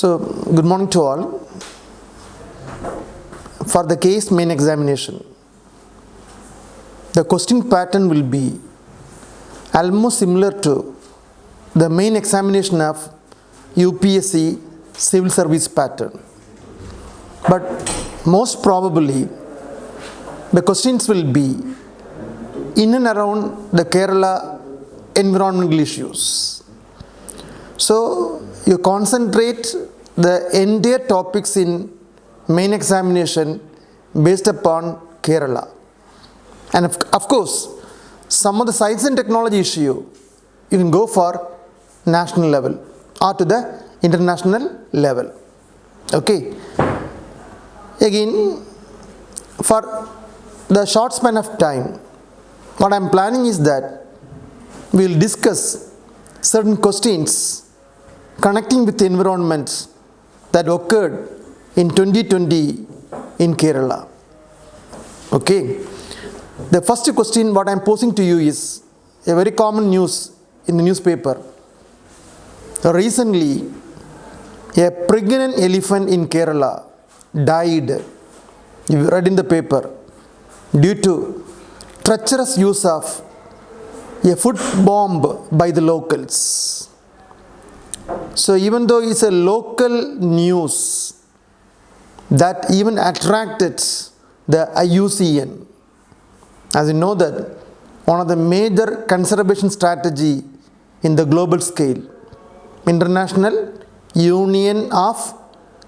So, good morning to all. For the KAS main examination, the question pattern will be almost similar to the main examination of UPSC civil service pattern. But most probably, the questions will be in and around the Kerala environmental issues. So, you concentrate the entire topics in main examination based upon Kerala. And of course, some of the science and technology issue, you can go for national level or to the international level. Okay. Again, for the short span of time, what I am planning is that we will discuss certain questions connecting with the environment that occurred in 2020 in Kerala. Okay. The first question what I am posing to you is a very common news in the newspaper. Recently, a pregnant elephant in Kerala died, you read in the paper, due to treacherous use of a food bomb by the locals. So even though it's a local news that even attracted the IUCN, as you know that one of the major conservation strategy in the global scale, International Union of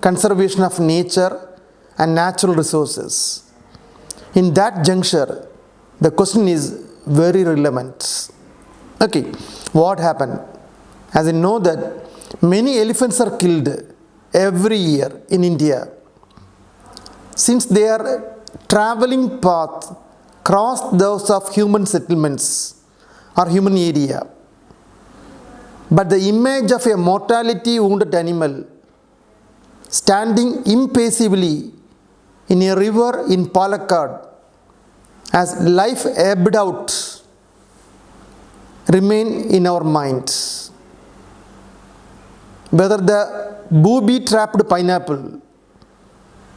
Conservation of Nature and Natural Resources. In that juncture, the question is very relevant. Okay, what happened? As you know that many elephants are killed every year in India, since their traveling path cross those of human settlements or human area. But the image of a mortality wounded animal standing impassively in a river in Palakkad as life ebbed out remain in our minds. Whether the booby-trapped pineapple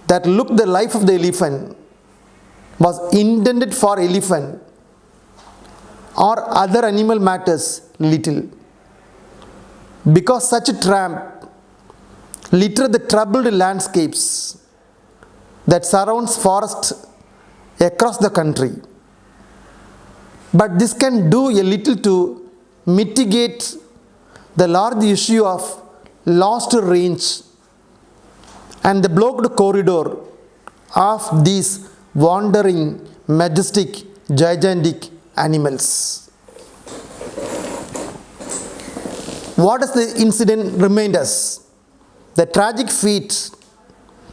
that looked the life of the elephant was intended for elephant or other animal matters little. Because such a tramp litter the troubled landscapes that surrounds forests across the country. But this can do a little to mitigate the large issue of lost range and the blocked corridor of these wandering, majestic, gigantic animals. What does the incident remind us? The tragic fate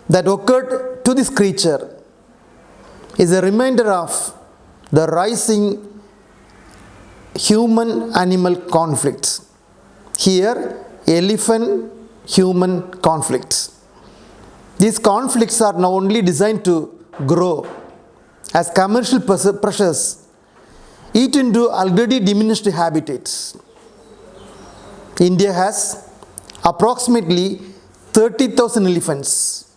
that occurred to this creature is a reminder of the rising human-animal conflict. Here, elephant-human conflict. These conflicts are now only designed to grow as commercial pressures eat into already diminished habitats. India has approximately 30,000 elephants,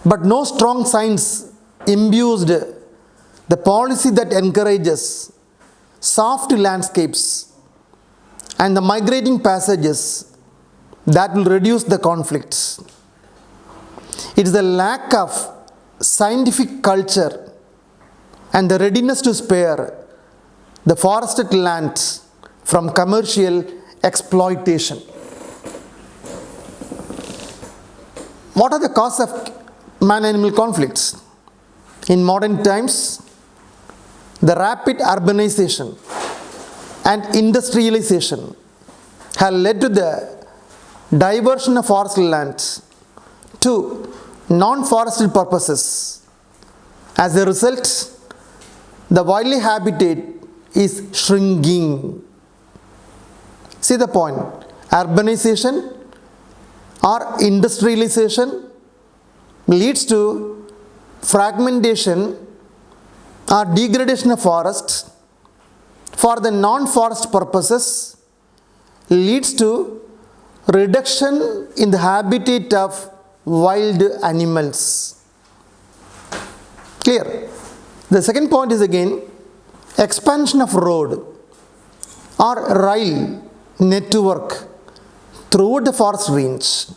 but no strong science imbues the policy that encourages soft landscapes and the migrating passages that will reduce the conflicts. It is the lack of scientific culture and the readiness to spare the forested lands from commercial exploitation. What are the causes of man-animal conflicts? In modern times, the rapid urbanization and industrialization have led to the diversion of forest lands to non-forested purposes. As a result, the wildlife habitat is shrinking. See the point. Urbanization or industrialization leads to fragmentation or degradation of forests. For the non-forest purposes, leads to reduction in the habitat of wild animals. Clear? The second point is again expansion of road or rail network throughout the forest range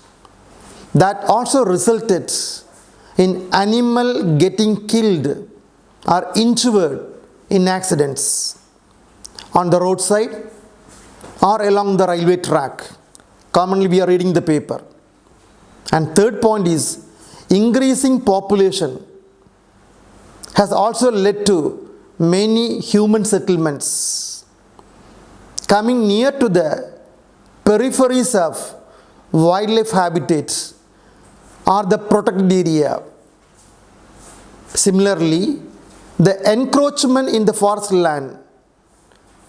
that also resulted in animal getting killed or injured in accidents on the roadside or along the railway track. Commonly we are reading the paper. And third point is increasing population has also led to many human settlements coming near to the peripheries of wildlife habitats or the protected area. Similarly, the encroachment in the forest land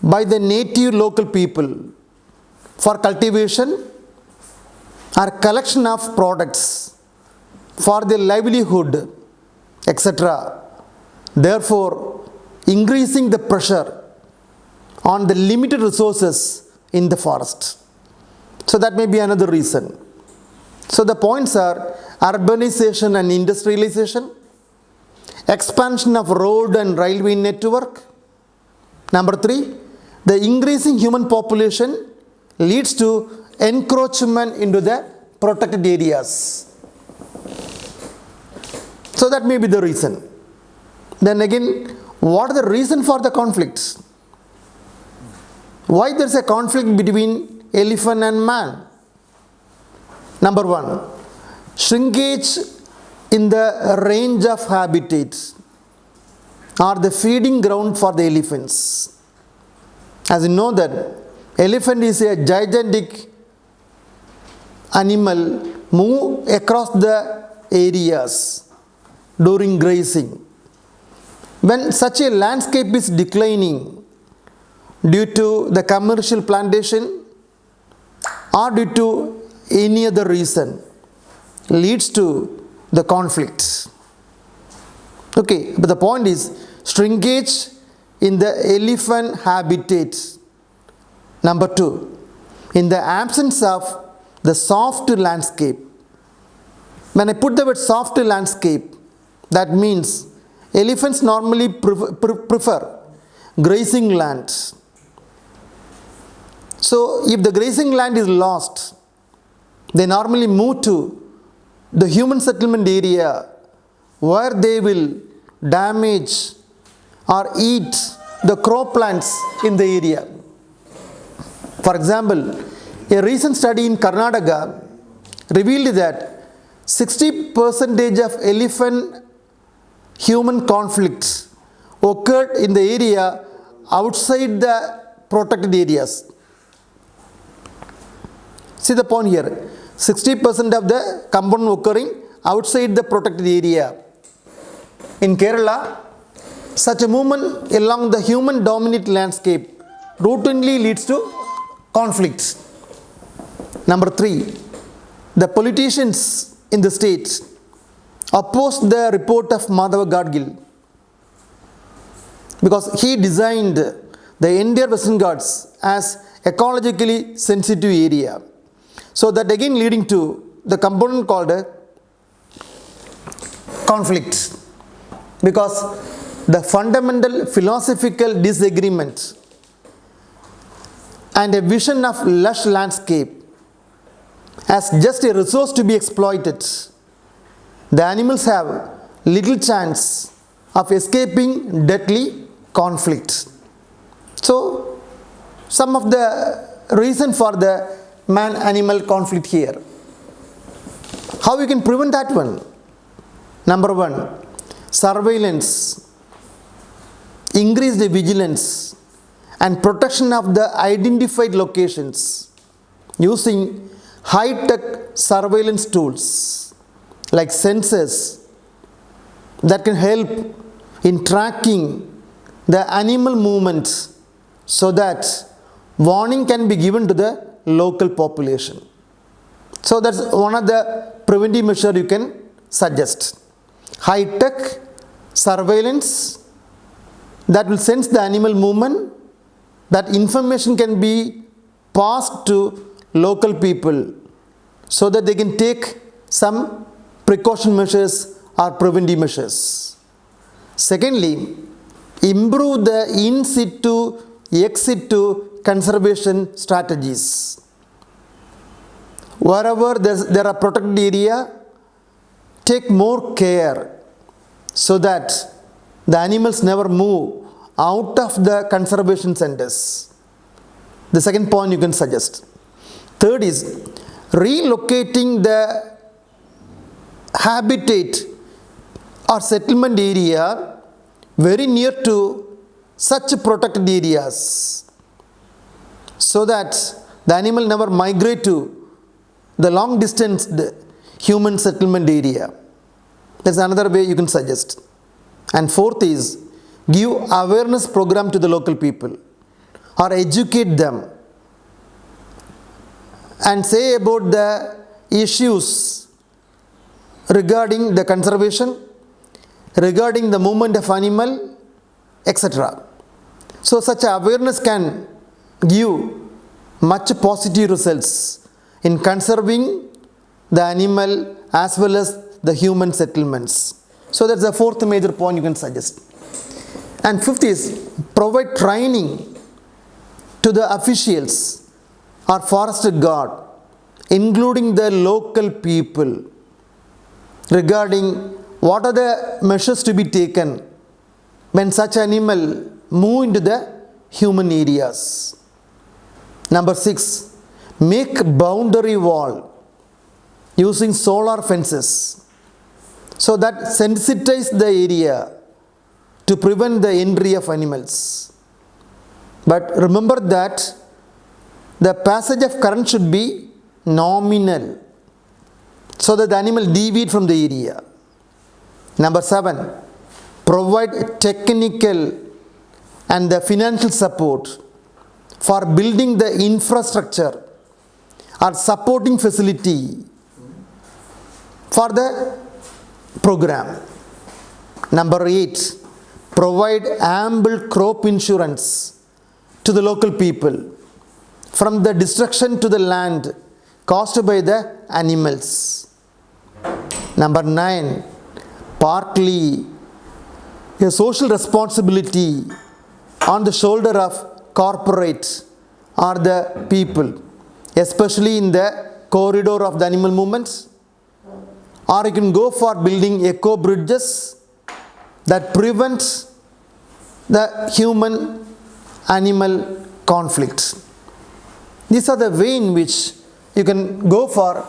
by the native local people for cultivation or collection of products for their livelihood, etc. Therefore, increasing the pressure on the limited resources in the forest. So that may be another reason. So the points are urbanization and industrialization, expansion of road and railway network. Number 3, the increasing human population leads to encroachment into the protected areas. So that may be the reason. Then again, what are the reason for the conflicts? Why there is a conflict between elephant and man? Number 1, shrinkage in the range of habitats or the feeding ground for the elephants. As you know that elephant is a gigantic animal move across the areas during grazing. When such a landscape is declining due to the commercial plantation or due to any other reason, leads to the conflict. Okay, but the point is shrinkage in the elephant habitat. Number 2, in the absence of the soft landscape. When I put the word soft landscape, that means elephants normally prefer grazing land. So if the grazing land is lost, they normally move to the human settlement area where they will damage or eat the croplands in the area. For example, a recent study in Karnataka revealed that 60% of elephant human conflicts occurred in the area outside the protected areas. See the point here, 60% of the component occurring outside the protected area. In Kerala, such a movement along the human dominant landscape routinely leads to conflicts. Number 3, the politicians in the state opposed the report of Madhava Gadgil because he designed the entire Western Ghats as ecologically sensitive area. So that again leading to the component called a conflict, because the fundamental philosophical disagreement and a vision of lush landscape as just a resource to be exploited, the animals have little chance of escaping deadly conflict. So some of the reason for the man-animal conflict here. How we can prevent that one? Number 1, surveillance, increased vigilance and protection of the identified locations using high-tech surveillance tools like sensors that can help in tracking the animal movements so that warning can be given to the local population. So that's one of the preventive measures you can suggest. High-tech surveillance that will sense the animal movement, that information can be passed to local people so that they can take some precaution measures or preventive measures. Secondly, improve the in situ, ex situ conservation strategies. Wherever there are protected area, take more care so that the animals never move out of the conservation centers. The second point you can suggest. Third is relocating the habitat or settlement area very near to such protected areas so that the animal never migrate to the long distance human settlement area. That's another way you can suggest. And fourth is give awareness program to the local people or educate them and say about the issues regarding the conservation, regarding the movement of animal, etc. So such awareness can give much positive results in conserving the animal as well as the human settlements. So that's the fourth major point you can suggest. And fifth is provide training to the officials or forest guard, including the local people, regarding what are the measures to be taken when such animal move into the human areas. Number 6, make boundary wall using solar fences so that sensitize the area to prevent the entry of animals. But remember that the passage of current should be nominal so that the animal deviate from the area. Number 7, provide technical and the financial support for building the infrastructure or supporting facility for the program. Number 8, provide ample crop insurance to the local people from the destruction to the land caused by the animals. Number 9, partly a social responsibility on the shoulder of corporate or the people, especially in the corridor of the animal movements. Or you can go for building eco bridges that prevent the human animal conflict. These are the way in which you can go for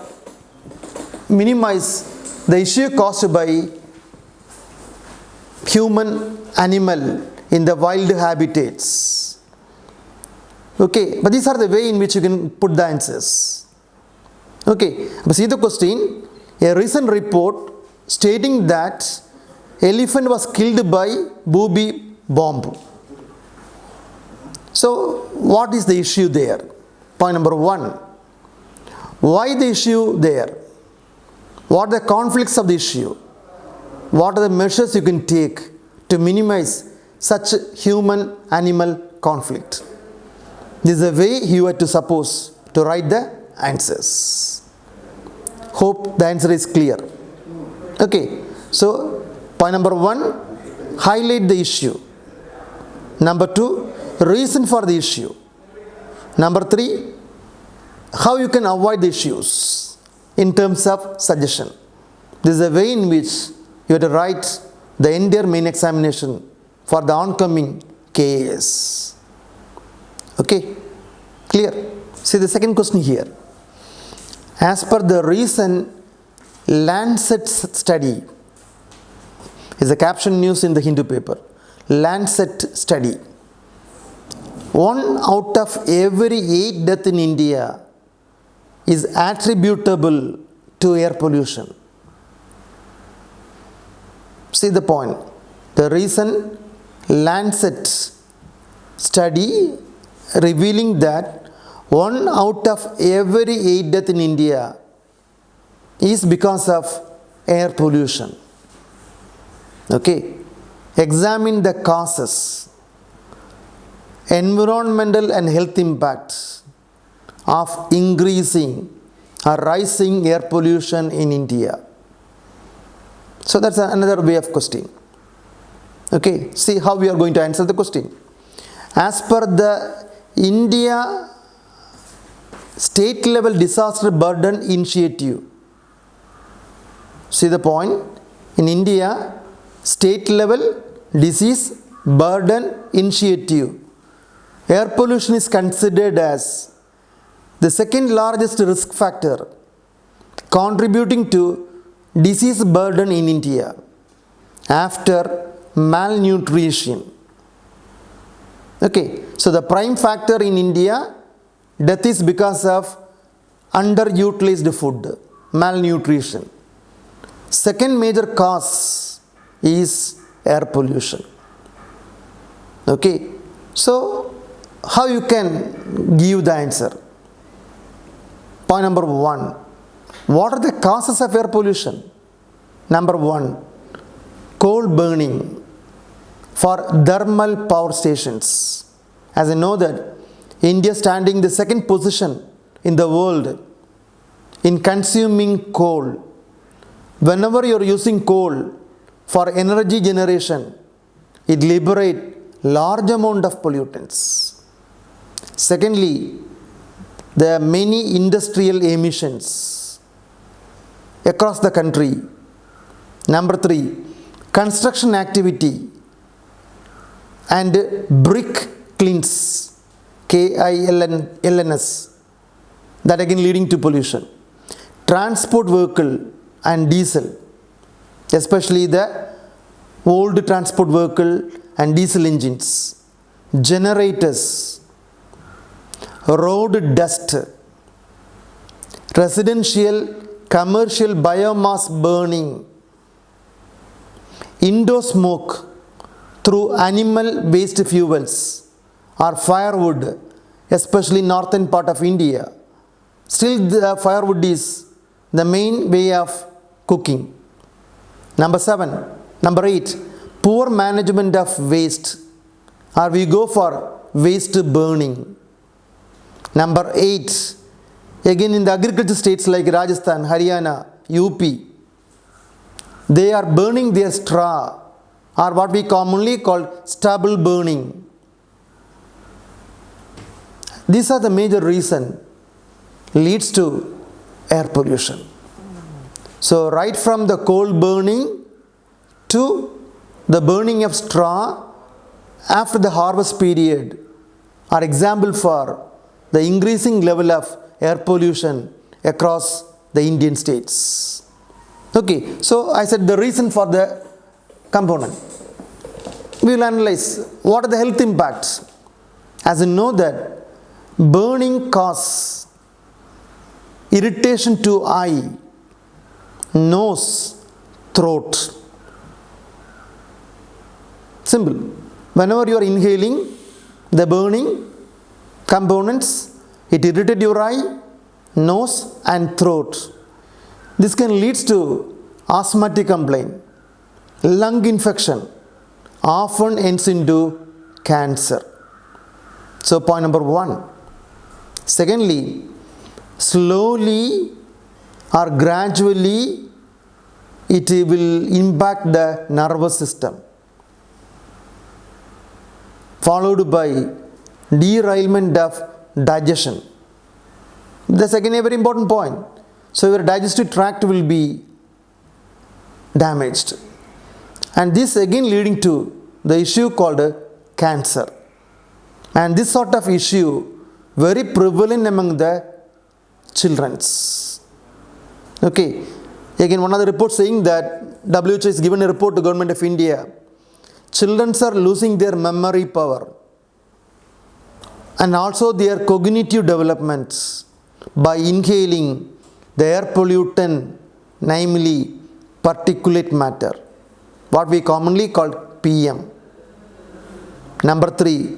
minimize the issue caused by human animal in the wild habitats. Okay, but these are the way in which you can put the answers. Okay, but see the question. A recent report stating that elephant was killed by booby bomb. So what is the issue there? Point number 1. Why the issue there? What are the conflicts of the issue? What are the measures you can take to minimize such human-animal conflict? This is the way you are to suppose to write the answers. Hope the answer is clear. Okay, so point number 1, highlight the issue. Number 2, reason for the issue. Number 3, how you can avoid the issues in terms of suggestion. This is the way in which you have to write the entire main examination for the oncoming KAS. Okay, clear? See the second question here. As per the recent Lancet study, is a caption news in the Hindu paper, Lancet study, 1 out of every 8 deaths in India is attributable to air pollution. See the point. The recent Lancet study revealing that 1 out of every 8 deaths in India is because of air pollution. Okay. Examine the causes, environmental and health impacts of increasing or rising air pollution in India? So that's another way of question. Okay, see how we are going to answer the question. As per the India State Level Disaster Burden Initiative, see the point? In India, State Level Disease Burden Initiative, air pollution is considered as the second largest risk factor contributing to disease burden in India after malnutrition. Okay, so the prime factor in India, death is because of underutilized food, malnutrition. Second major cause is air pollution. Okay, so how you can give the answer? Point number 1. What are the causes of air pollution? Number 1, coal burning for thermal power stations. As I know that India standing the second position in the world in consuming coal. Whenever you are using coal for energy generation, it liberates large amount of pollutants. Secondly, there are many industrial emissions across the country. Number 3, construction activity and brick kilns, KILNS, that again leading to pollution. Transport vehicle and diesel, especially the old transport vehicle and diesel engines, generators, road dust, residential commercial biomass burning, indoor smoke through animal waste fuels or firewood, especially northern part of India. Still the firewood is the main way of cooking. Number 8, poor management of waste, or we go for waste burning. Number 8, again in the agriculture states like Rajasthan, Haryana, UP, they are burning their straw, or what we commonly call stubble burning. These are the major reason leads to air pollution. So right from the coal burning to the burning of straw after the harvest period are example for the increasing level of air pollution across the Indian states. Okay, so I said the reason for the component. We will analyze what are the health impacts. As you know that burning causes irritation to eye, nose, throat. Simple. Whenever you are inhaling the burning components, it irritates your eye, nose and throat. This can lead to asthmatic complaint, lung infection, often ends into cancer. So point number 1. Secondly, slowly or gradually it will impact the nervous system, followed by derailment of digestion. That's again a very important point. So your digestive tract will be damaged, and this again leading to the issue called cancer. And this sort of issue very prevalent among the children's. Okay, again one of the reports saying that WHO has given a report to Government of India. Children are losing their memory power and also their cognitive developments by inhaling the air pollutant, namely particulate matter, what we commonly call PM. Number 3,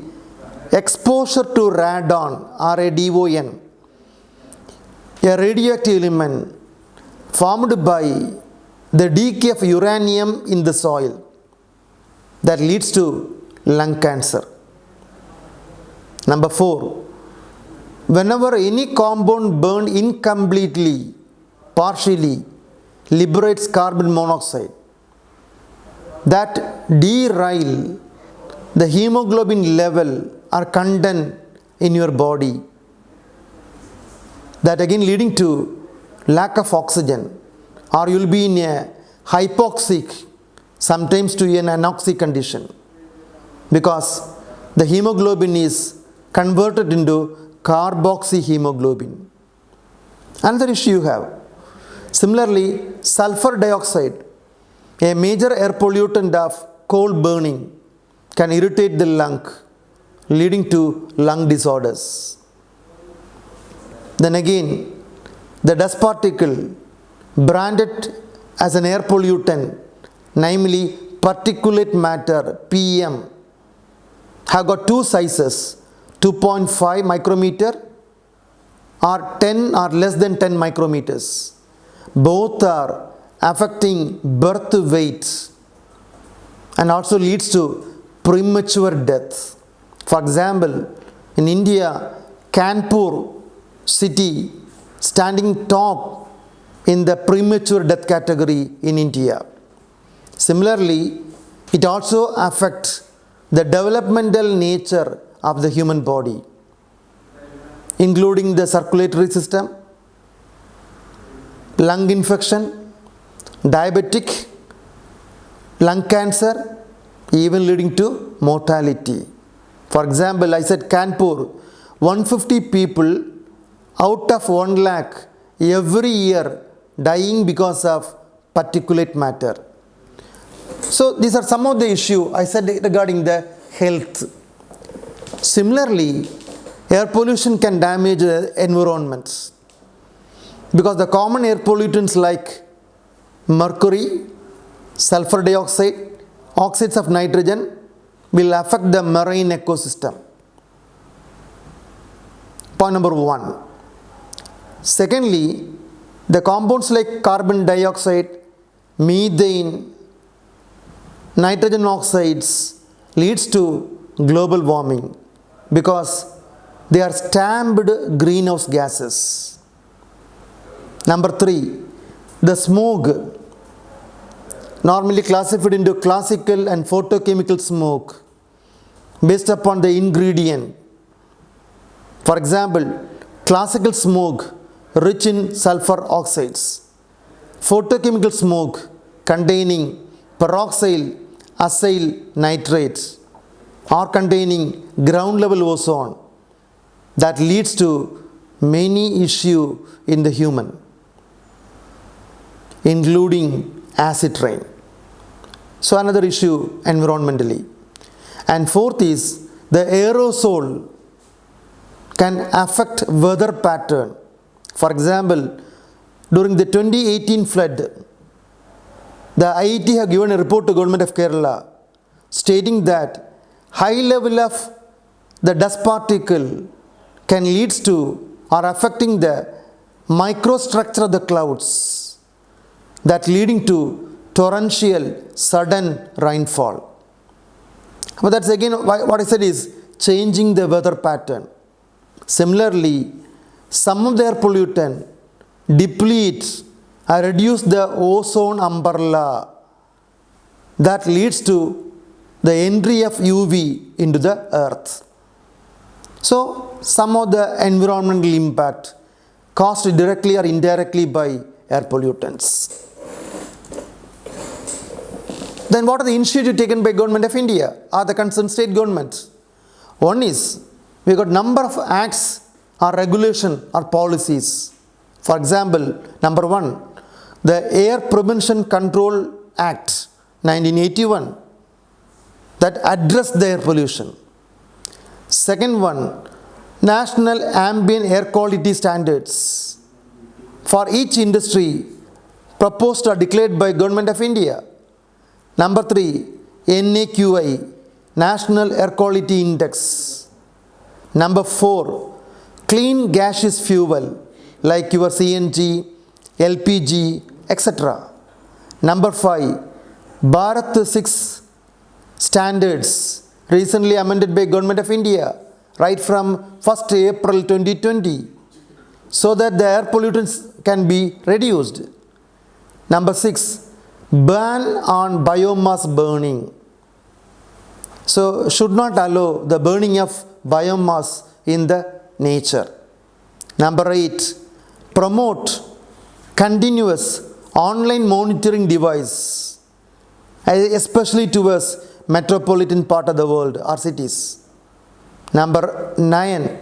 exposure to radon, RADON, a radioactive element formed by the decay of uranium in the soil that leads to lung cancer. Number 4, whenever any compound burned incompletely, partially, liberates carbon monoxide, that derail the hemoglobin level or content in your body, that again leading to lack of oxygen, or you will be in a hypoxic, sometimes to an anoxic condition, because the hemoglobin is converted into carboxyhemoglobin. Another issue you have. Similarly, sulfur dioxide, a major air pollutant of coal burning, can irritate the lung, leading to lung disorders. Then again, the dust particle branded as an air pollutant, namely particulate matter, PM, have got two sizes, 2.5 micrometer or 10 or less than 10 micrometers. Both are affecting birth weight and also leads to premature death. For example, in India, Kanpur city standing top in the premature death category in India. Similarly, it also affects the developmental nature of the human body, including the circulatory system, lung infection, diabetic, lung cancer, even leading to mortality. For example, I said Kanpur, 150 people out of 1 lakh every year dying because of particulate matter. So these are some of the issues I said regarding the health. Similarly, air pollution can damage the environment, because the common air pollutants like mercury, sulfur dioxide, oxides of nitrogen will affect the marine ecosystem. Point number 1. Secondly, the compounds like carbon dioxide, methane, nitrogen oxides leads to global warming because they are stamped greenhouse gases. Number 3, the smoke, normally classified into classical and photochemical smoke based upon the ingredient. For example, classical smoke rich in sulfur oxides, photochemical smoke containing peroxyl acyl nitrates or containing ground level ozone, that leads to many issues in the human, including acid rain. So another issue environmentally. And fourth is the aerosol can affect weather pattern. For example, during the 2018 flood, the IIT have given a report to Government of Kerala stating that high level of the dust particle can lead to or affecting the microstructure of the clouds, that leading to torrential sudden rainfall. But that's again what I said is changing the weather pattern. Similarly, some of their pollutant deplete or reduce the ozone umbrella, that leads to the entry of UV into the earth. So some of the environmental impact caused directly or indirectly by air pollutants. Then what are the initiatives taken by Government of India or the concerned state governments? One is, we got number of acts or regulation or policies. For example, number 1, the Air Prevention Control Act 1981, that addressed the air pollution. Second one, National Ambient Air Quality Standards for each industry proposed or declared by Government of India. Number 3, NAQI, National Air Quality Index. Number 4, clean gaseous fuel like your CNG, LPG, etc. Number 5, Bharat 6 standards recently amended by Government of India right from 1st April 2020 so that the air pollutants can be reduced. Number 6, ban on biomass burning. So should not allow the burning of biomass in the nature. Number 8, promote continuous online monitoring device, especially towards metropolitan part of the world or cities. Number 9,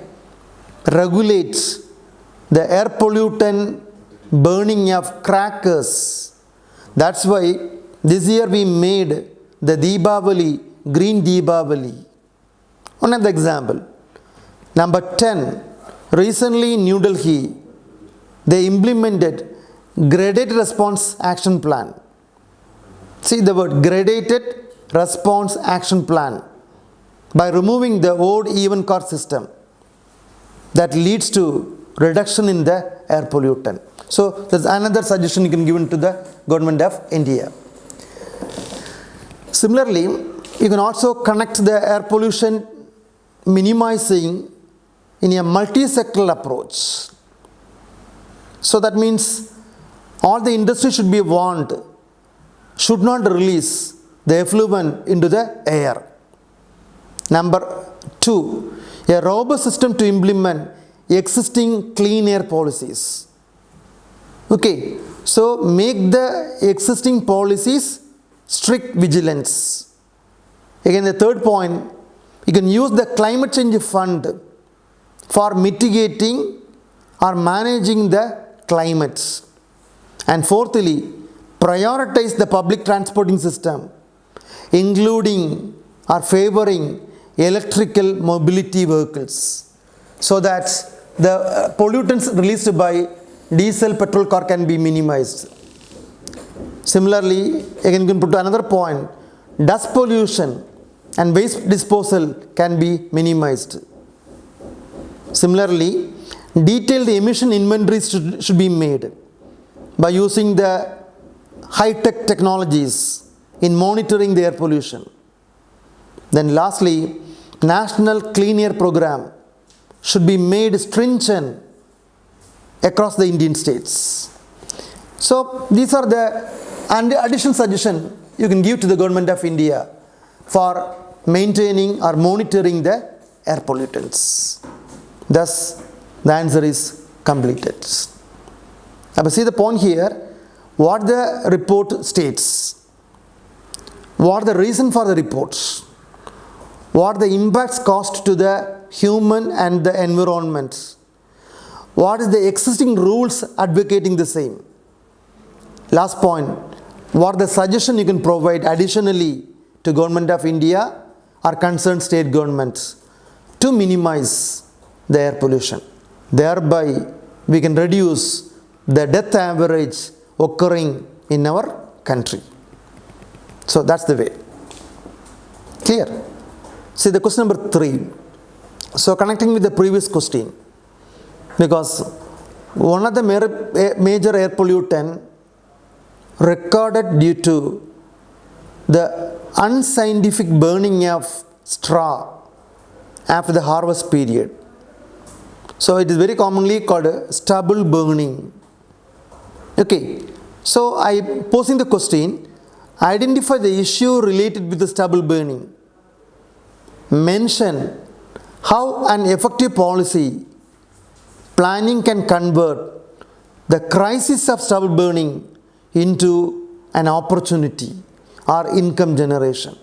regulate the air pollutant burning of crackers. That's why this year we made the Deepavali, Green Deepavali. One of the example. Number 10, recently in New Delhi, they implemented Graded Response Action Plan. See the word Graded Response Action Plan. By removing the old even cost system that leads to reduction in the air pollutant. So there's another suggestion you can give to the government of India. Similarly, you can also connect the air pollution minimizing in a multi-sectoral approach. So that means all the industry should be warned, should not release the effluent into the air. Number 2, a robust system to implement existing clean air policies. Okay, so make the existing policies strict vigilance. Again, the third point, you can use the climate change fund for mitigating or managing the climate. And fourthly, prioritize the public transporting system, including or favoring electrical mobility vehicles, so that the pollutants released by diesel petrol car can be minimized. Similarly, again you can put another point, dust pollution and waste disposal can be minimized. Similarly, detailed emission inventories should be made by using the high-tech technologies in monitoring the air pollution. Then lastly, National Clean Air Program should be made stringent across the Indian states. So these are the additional suggestions you can give to the government of India for maintaining or monitoring the air pollutants. Thus, the answer is completed. Now, see the point here, what the report states, what the reason for the reports, what the impacts caused to the human and the environment, what is the existing rules advocating the same. Last point, what the suggestion you can provide additionally to Government of India or concerned state governments to minimize the air pollution. Thereby, we can reduce the death average occurring in our country. So that's the way. Clear? See the question number 3. So connecting with the previous question, because one of the major air pollutant recorded due to the unscientific burning of straw after the harvest period. So it is very commonly called stubble burning. Okay, so I posing the question, identify the issue related with the stubble burning. Mention how an effective policy planning can convert the crisis of stubble burning into an opportunity or income generation.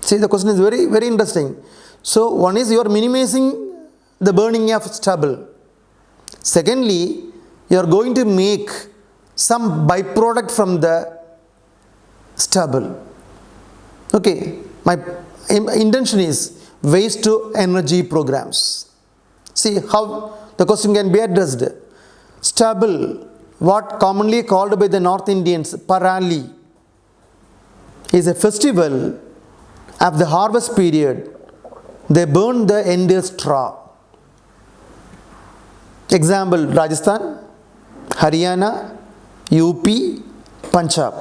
See, the question is very, very interesting. So one is you are minimizing the burning of stubble. Secondly, you are going to make some byproduct from the stubble. Okay, my intention is waste to energy programs. See how the question can be addressed. Stubble, what commonly called by the North Indians Parali, is a festival of the harvest period. They burn the entire straw. Example, Rajasthan, Haryana, UP, Punjab,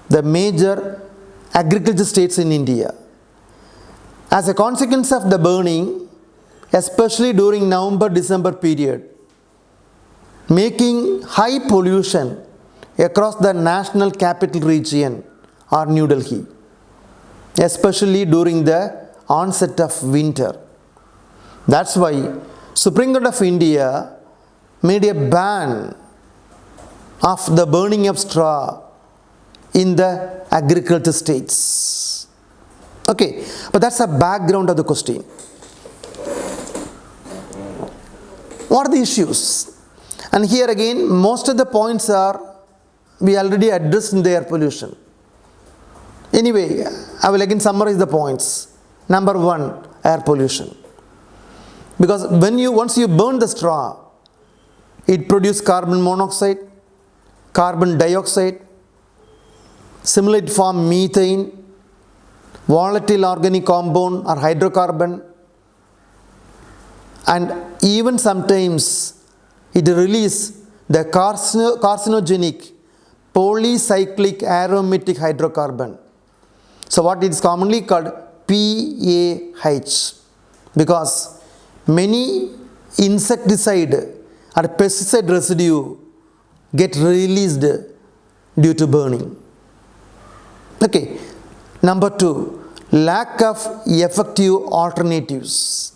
the major agriculture states in India. As a consequence of the burning, especially during November-December period, making high pollution across the national capital region or New Delhi, especially during the onset of winter. That's why Supreme Court of India made a ban of the burning of straw in the agriculture states. Okay, but that's the background of the question. What are the issues? And here again, most of the points we already addressed in the air pollution. Anyway, I will again summarize the points. Number 1, air pollution. Because once you burn the straw, it produces carbon monoxide, carbon dioxide, similarly it forms methane, volatile organic compound or hydrocarbon, and even sometimes it releases the carcinogenic polycyclic aromatic hydrocarbon. So what is commonly called PAH, because many insecticide or pesticide residue get released due to burning. Okay. Number 2, lack of effective alternatives,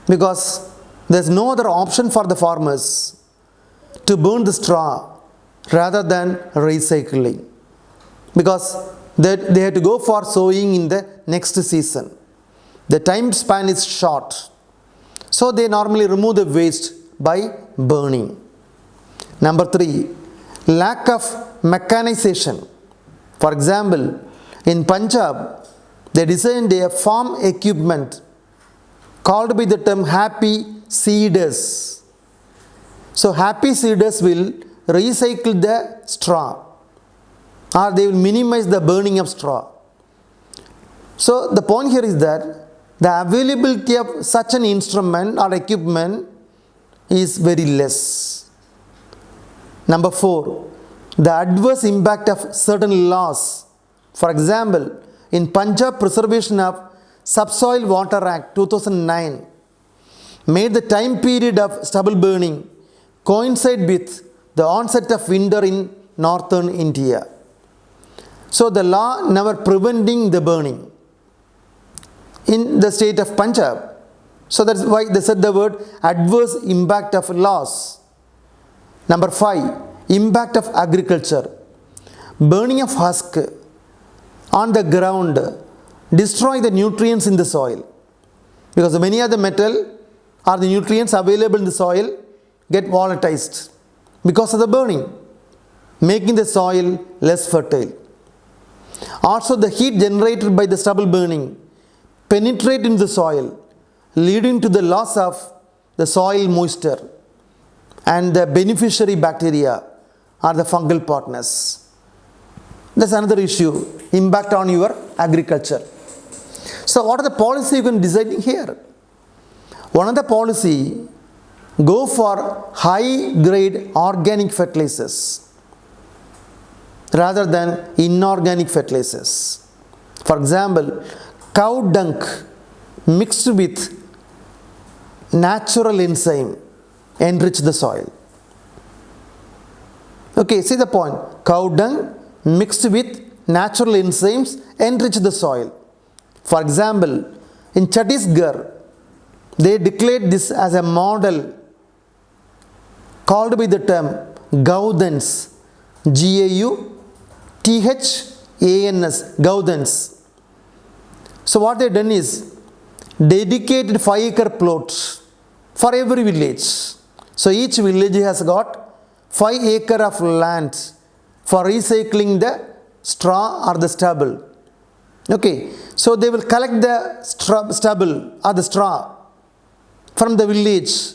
because there is no other option for the farmers to burn the straw rather than recycling, because they have to go for sowing in the next season. The time span is short, so they normally remove the waste by burning. Number 3, lack of mechanization. For example, in Punjab, they designed a farm equipment called by the term happy seeders. So happy seeders will recycle the straw, or they will minimize the burning of straw. So the point here is that the availability of such an instrument or equipment is very less. Number 4, the adverse impact of certain laws. For example, in Punjab Preservation of Subsoil Water Act 2009 made the time period of stubble burning coincide with the onset of winter in northern India. So the law never preventing the burning in the state of Punjab. So that's why they said the word adverse impact of laws. Number 5, impact of agriculture. Burning of husk on the ground destroy the nutrients in the soil, because many of the metal or the nutrients available in the soil get volatilized because of the burning, making the soil less fertile. Also, the heat generated by the stubble burning penetrate into the soil, leading to the loss of the soil moisture and the beneficiary bacteria or the fungal partners. That's another issue, impact on your agriculture. So what are the policy you can decide here? One of the policy, go for high grade organic fertilizers rather than inorganic fertilizers. For example, cow dung mixed with natural enzyme enrich the soil. Okay, see the point. Cow dung mixed with natural enzymes enrich the soil. For example, in Chhattisgarh, they declared this as a model called by the term Gaudans, G-A-U-T-H-A-N-S, Gaudans. So what they done is dedicated 5-acre plots for every village. So each village has got 5 acres of land for recycling the straw or the stubble. Okay, so they will collect the stubble or the straw from the village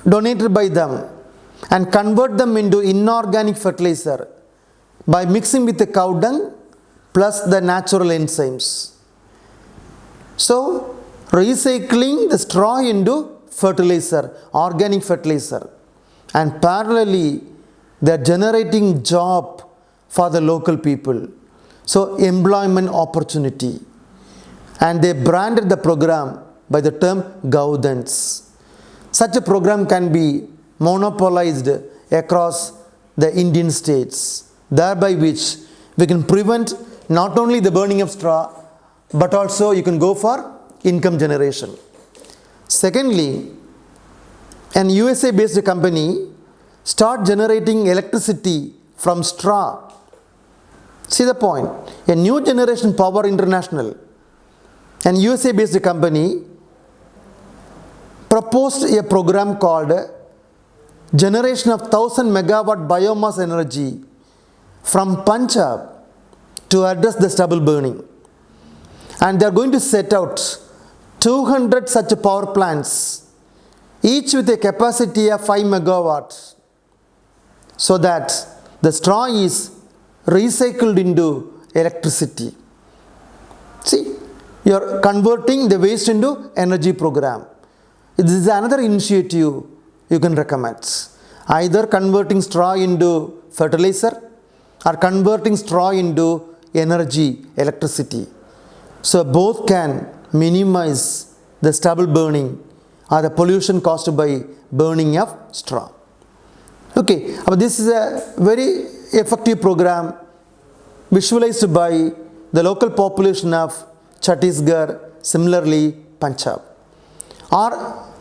donated by them and convert them into inorganic fertilizer by mixing with the cow dung plus the natural enzymes. So recycling the straw into fertilizer, organic fertilizer, and parallelly they are generating job for the local people. So employment opportunity, and they branded the program by the term governance. Such a program can be monopolized across the Indian states, thereby which we can prevent not only the burning of straw, but also you can go for income generation. Secondly, an USA-based company start generating electricity from straw. See the point. A New Generation Power International, an USA-based company, proposed a program called Generation of 1000 megawatt biomass energy from Punjab to address the stubble burning. And they are going to set out 200 such power plants, each with a capacity of 5 megawatts, so that the straw is recycled into electricity. See, you are converting the waste into energy program. This is another initiative you can recommend. Either converting straw into fertilizer or converting straw into energy, electricity. So both can minimize the stubble burning or the pollution caused by burning of straw. Okay, but this is a very effective program visualized by the local population of Chhattisgarh, similarly Punjab. Or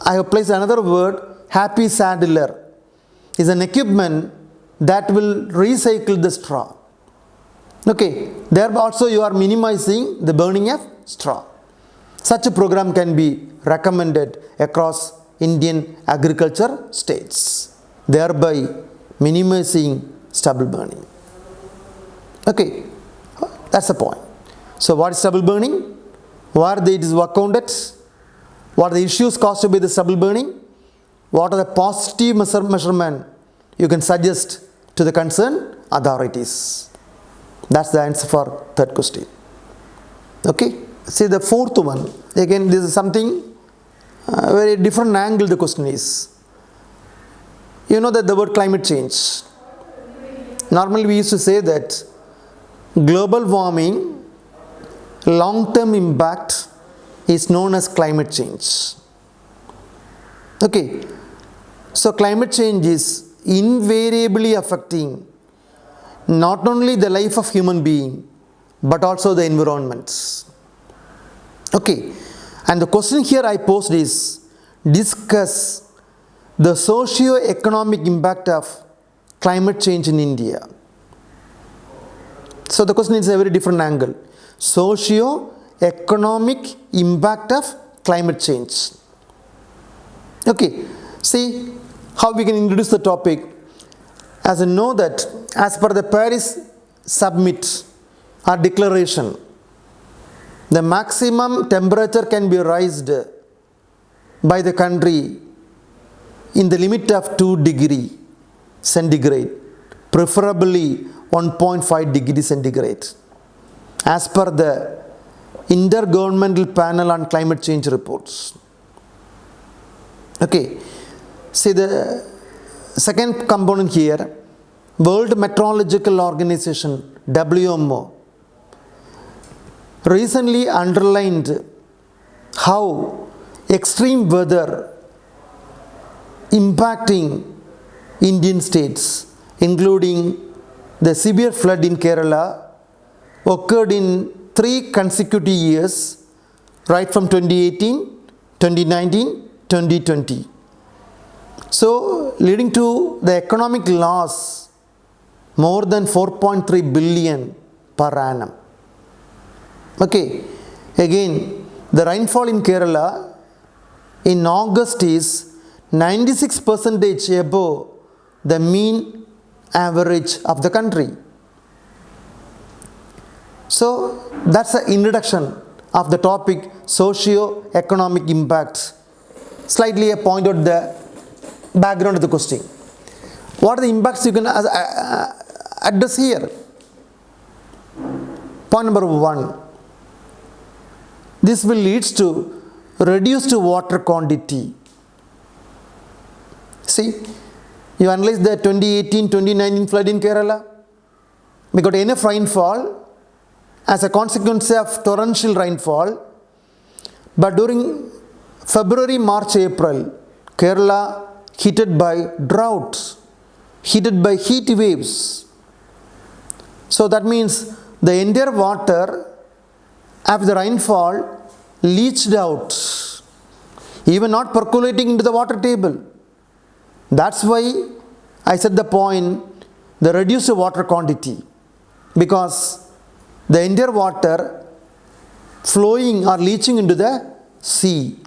I have placed another word, happy saddler is an equipment that will recycle the straw. Okay, there also you are minimizing the burning of straw. Such a program can be recommended across Indian agriculture states, thereby minimizing stubble burning. Okay, that's the point. So what is stubble burning? Where it is accounted? What are the issues caused by the stubble burning? What are the positive measurement you can suggest to the concerned authorities? That's the answer for third question. Okay, see the fourth one. Again, this is something very different angle the question is. You know that the word climate change. Normally we used to say that global warming long-term impact is known as climate change. Okay, so climate change is invariably affecting not only the life of human being but also the environment. Okay, and the question here I posed is discuss the socio-economic impact of climate change in India. So the question is a very different angle. Socio-economic impact of climate change. Okay, see how we can introduce the topic. As you know that as per the Paris Summit or declaration, the maximum temperature can be raised by the country in the limit of 2 degrees centigrade, preferably 1.5 degrees centigrade, as per the Intergovernmental Panel on Climate Change reports. Okay, see the second component here, World Meteorological Organization, WMO, recently underlined how extreme weather impacting Indian states, including the severe flood in Kerala, occurred in 3 consecutive years, right from 2018, 2019, 2020. So, leading to the economic loss more than 4.3 billion per annum. Okay, again, the rainfall in Kerala in August is 96% above the mean average of the country. So that's the introduction of the topic socio-economic impact. Slightly I point out the background of the question. What are the impacts you can address here? Point number 1. This will lead to reduced water quantity. See, you analyze the 2018-2019 flood in Kerala. We got enough rainfall as a consequence of torrential rainfall, but during February, March, April, Kerala heated by drought, heated by heat waves. So that means the entire water after the rainfall leached out, even not percolating into the water table. That's why I said the point, the reduced water quantity, because the entire water flowing or leaching into the sea.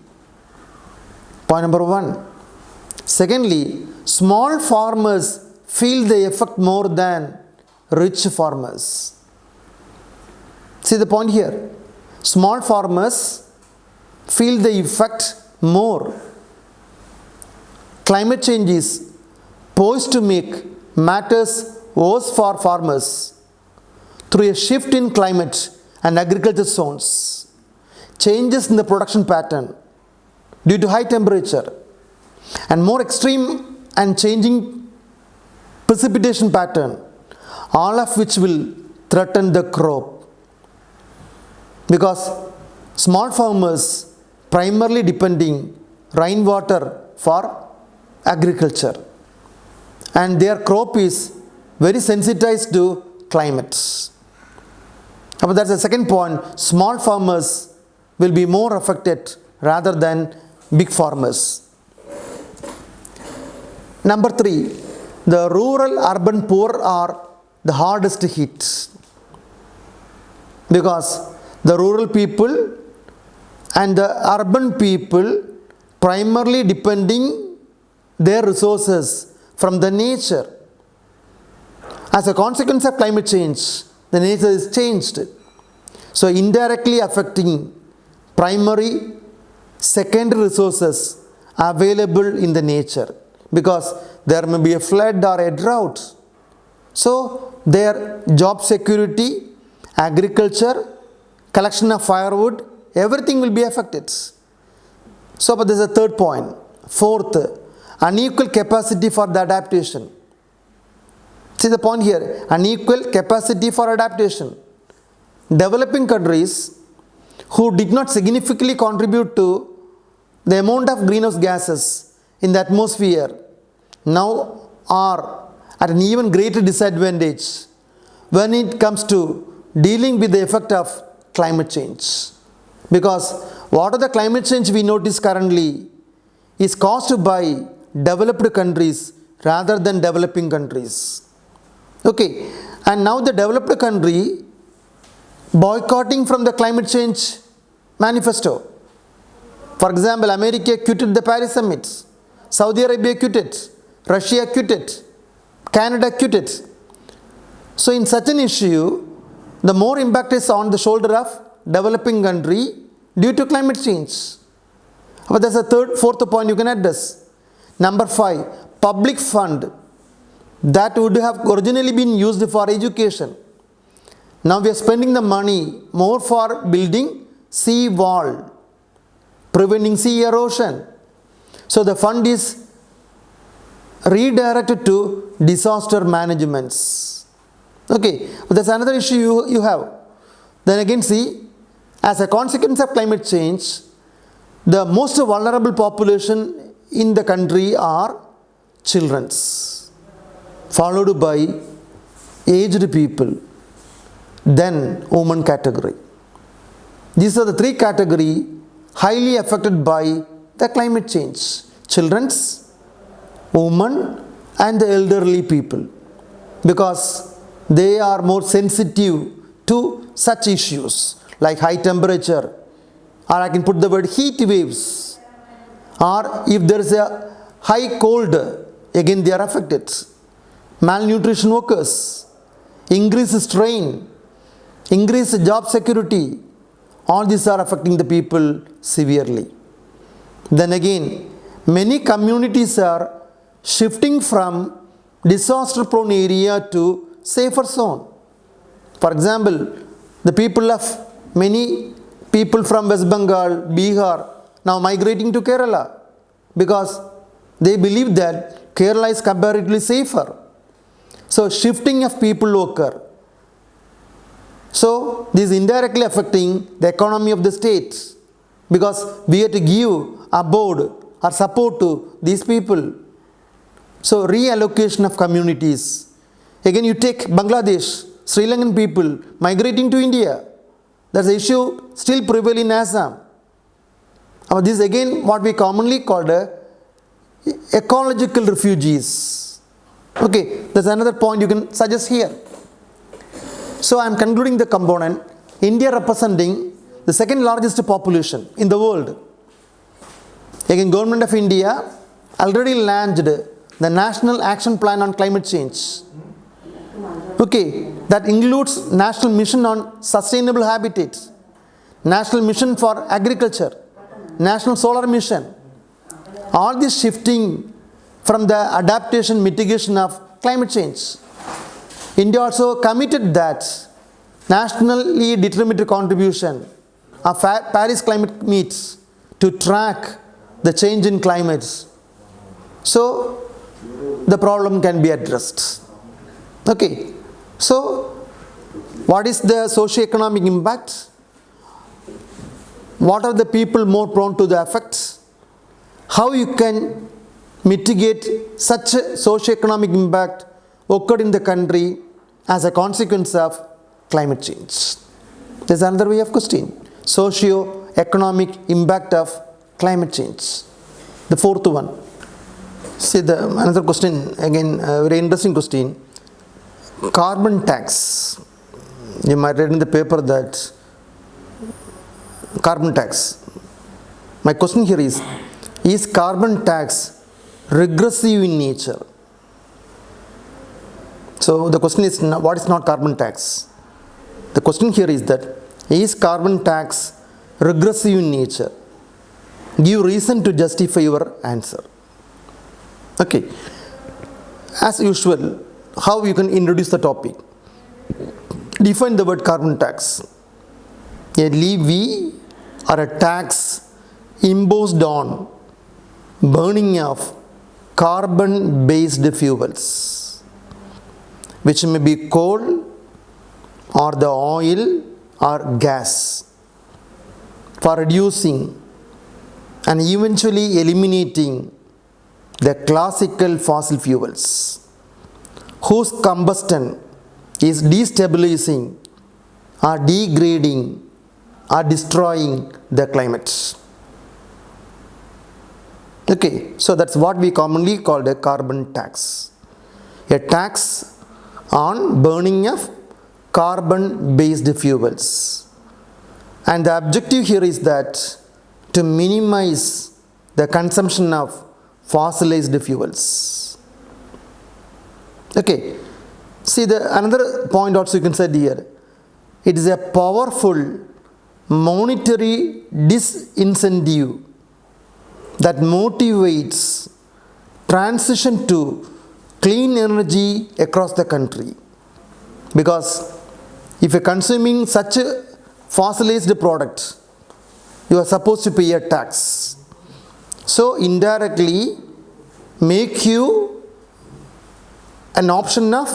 Point number 1. Secondly, small farmers feel the effect more than rich farmers. See the point here. Small farmers feel the effect more. Climate change is poised to make matters worse for farmers through a shift in climate and agriculture zones, changes in the production pattern due to high temperature, and more extreme and changing precipitation pattern, all of which will threaten the crop. Because small farmers primarily depending rainwater for agriculture, and their crop is very sensitized to climate. But that's the second point. Small farmers will be more affected rather than big farmers. Number 3, the rural-urban poor are the hardest hit, because the rural people and the urban people primarily depending their resources from the nature. As a consequence of climate change, the nature is changed. So indirectly affecting primary, secondary resources available in the nature, because there may be a flood or a drought. So their job security, agriculture, collection of firewood, everything will be affected. So but this is the third point. Fourth, unequal capacity for the adaptation. See the point here, unequal capacity for adaptation. Developing countries who did not significantly contribute to the amount of greenhouse gases in the atmosphere now are at an even greater disadvantage when it comes to dealing with the effect of climate change. Because what are the climate change we notice currently is caused by developed countries rather than developing countries. Okay, and now the developed country boycotting from the climate change manifesto. For example, America quitted the Paris Summit, Saudi Arabia quitted, Russia quitted, Canada quitted. So in such an issue, the more impact is on the shoulder of developing country due to climate change. But that's the fourth point you can address. Number 5, public fund that would have originally been used for education. Now we are spending the money more for building sea wall, preventing sea erosion. So the fund is redirected to disaster managements. Okay, but that's another issue you have. Then again see, as a consequence of climate change, the most vulnerable population in the country are children, followed by aged people, then women category. These are the 3 categories highly affected by the climate change: children, women, and the elderly people, because they are more sensitive to such issues like high temperature, or I can put the word heat waves, or if there is a high cold, again they are affected. Malnutrition workers, increased strain, increased job security, all these are affecting the people severely. Then again, many communities are shifting from disaster prone area to safer zone. For example, the people of many people from West Bengal, Bihar now migrating to Kerala, because they believe that Kerala is comparatively safer. So shifting of people occur. So this is indirectly affecting the economy of the state, because we have to give abode or support to these people. So reallocation of communities. Again, you take Bangladesh, Sri Lankan people migrating to India. That's the issue still prevailing in Assam. This is again what we commonly call ecological refugees. Okay, that's another point you can suggest here. So I am concluding the component. India representing the second largest population in the world. Again, Government of India already launched the National Action Plan on Climate Change. Okay, that includes National Mission on Sustainable Habitats, National Mission for Agriculture, National Solar Mission. All this shifting from the adaptation mitigation of climate change. India also committed that nationally determined contribution of Paris climate meets to track the change in climates. So the problem can be addressed. Okay, so what is the socio-economic impact? What are the people more prone to the effects? How you can mitigate such a socio-economic impact occurred in the country as a consequence of climate change? There's another way of question. Socio-economic impact of climate change. The fourth one. See another question, again a very interesting question. Carbon tax. You might read in the paper that carbon tax. My question here is carbon tax regressive in nature? So the question is, what is not carbon tax? The question here is carbon tax regressive in nature? Give reason to justify your answer. Okay. As usual, how you can introduce the topic? Define the word carbon tax. A levy or a tax imposed on burning of carbon-based fuels, which may be coal or the oil or gas, for reducing and eventually eliminating the classical fossil fuels, whose combustion is destabilizing or degrading or destroying the climate. Okay, so that's what we commonly call a carbon tax. A tax on burning of carbon-based fuels. And the objective here is that to minimize the consumption of fossilized fuels. Okay, see another point also you can say here. It is a powerful monetary disincentive that motivates transition to clean energy across the country. Because if you're consuming such a fossilized product, you are supposed to pay a tax. So indirectly make you an option of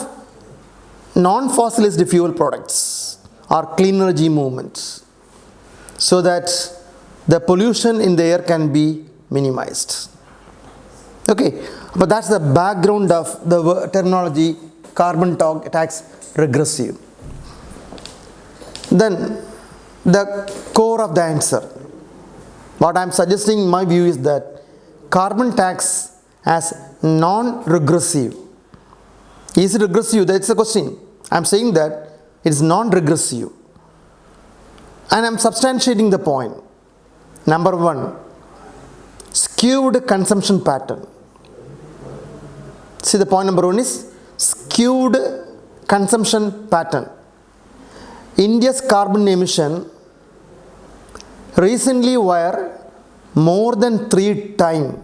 non-fossilized fuel products or clean energy movements, so that the pollution in the air can be minimized. Okay, but that's the background of the terminology carbon tax regressive. Then the core of the answer. What I am suggesting in my view is that carbon tax as non-regressive. Is it regressive? That's the question. I am saying that it is non-regressive. And I am substantiating the point. Number one, skewed consumption pattern. See, the point number one is skewed consumption pattern. India's carbon emission recently were more than 3 times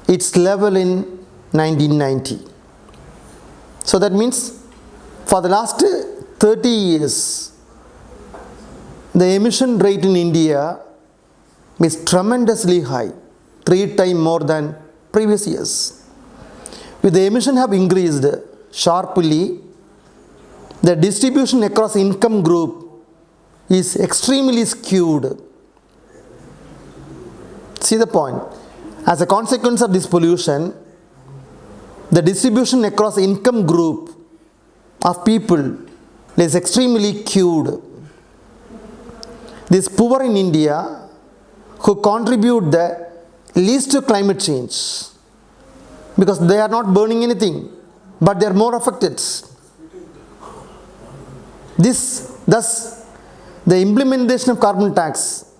its level in 1990. So that means for the last 30 years, the emission rate in India is tremendously high, 3 times more than previous years. With the emission have increased sharply, the distribution across income group is extremely skewed. See the point. As a consequence of this pollution, the distribution across income group of people is extremely skewed. These poor in India who contribute the least to climate change because they are not burning anything, but they are more affected. Thus, the implementation of carbon tax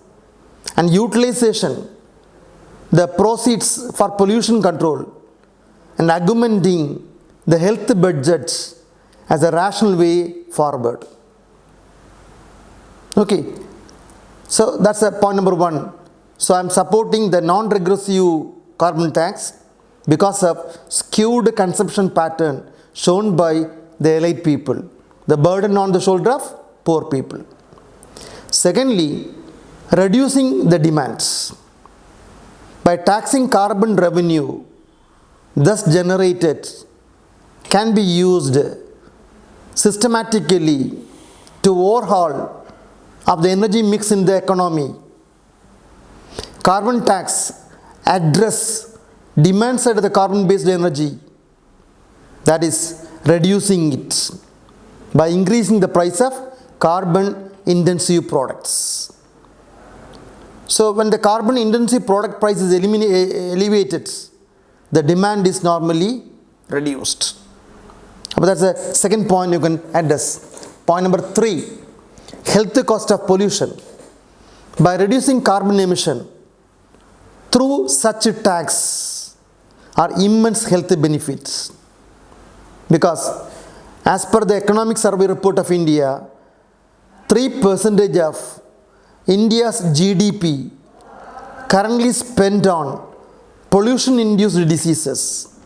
and utilization, the proceeds for pollution control, and augmenting the health budgets as a rational way forward. Okay, so that's point number 1. So I am supporting the non-regressive carbon tax because of skewed consumption pattern shown by the elite people, the burden on the shoulder of poor people. Secondly, reducing the demands. By taxing carbon revenue thus generated can be used systematically to overhaul of the energy mix in the economy. Carbon tax address demand side of the carbon based energy, that is reducing it by increasing the price of carbon intensive products. So when the carbon intensive product price is elevated, the demand is normally reduced. But that's the second point you can address. Point number 3, health cost of pollution. By reducing carbon emission through such a tax are immense health benefits. Because as per the economic survey report of India, 3% of India's GDP currently spent on pollution-induced diseases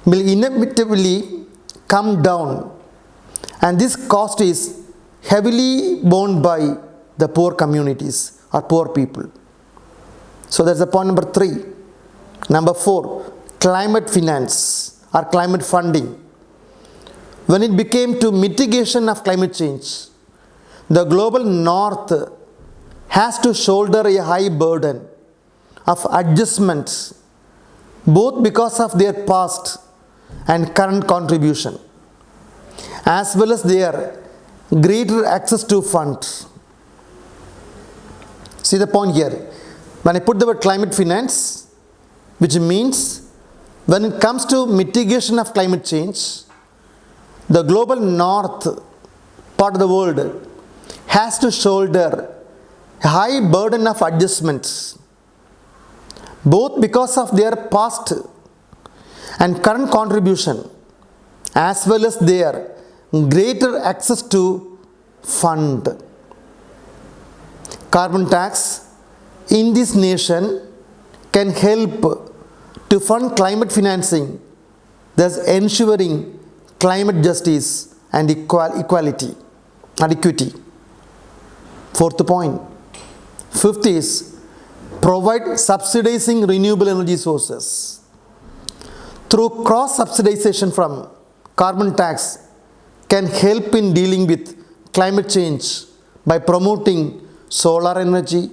will inevitably come down, and this cost is heavily borne by the poor communities or poor people. So that's the point number 3. Number 4, climate finance or climate funding. When it became to mitigation of climate change, the global north has to shoulder a high burden of adjustments, both because of their past and current contribution, as well as their greater access to funds. See the point here. When I put the word climate finance, which means when it comes to mitigation of climate change, the global north part of the world has to shoulder a high burden of adjustments, both because of their past and current contribution, as well as their greater access to fund. Carbon tax in this nation can help to fund climate financing, thus ensuring climate justice and equality and equity. 4th point. 5th is provide subsidizing renewable energy sources. Through cross-subsidization from carbon tax can help in dealing with climate change by promoting solar energy,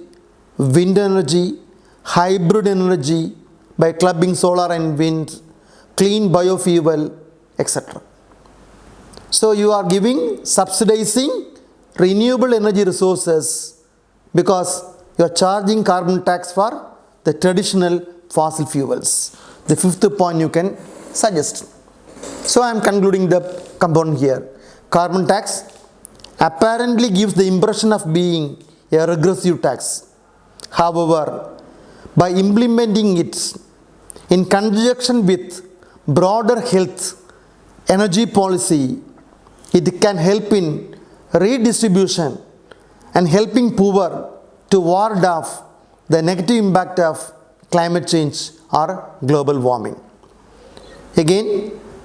wind energy, hybrid energy by clubbing solar and wind, clean biofuel, etc. So you are giving subsidizing renewable energy resources because you are charging carbon tax for the traditional fossil fuels. The 5th point you can suggest. So I am concluding the component here. Carbon tax apparently gives the impression of being a regressive tax. However, by implementing it in conjunction with broader health energy policy, it can help in redistribution and helping poor to ward off the negative impact of climate change or global warming. Again,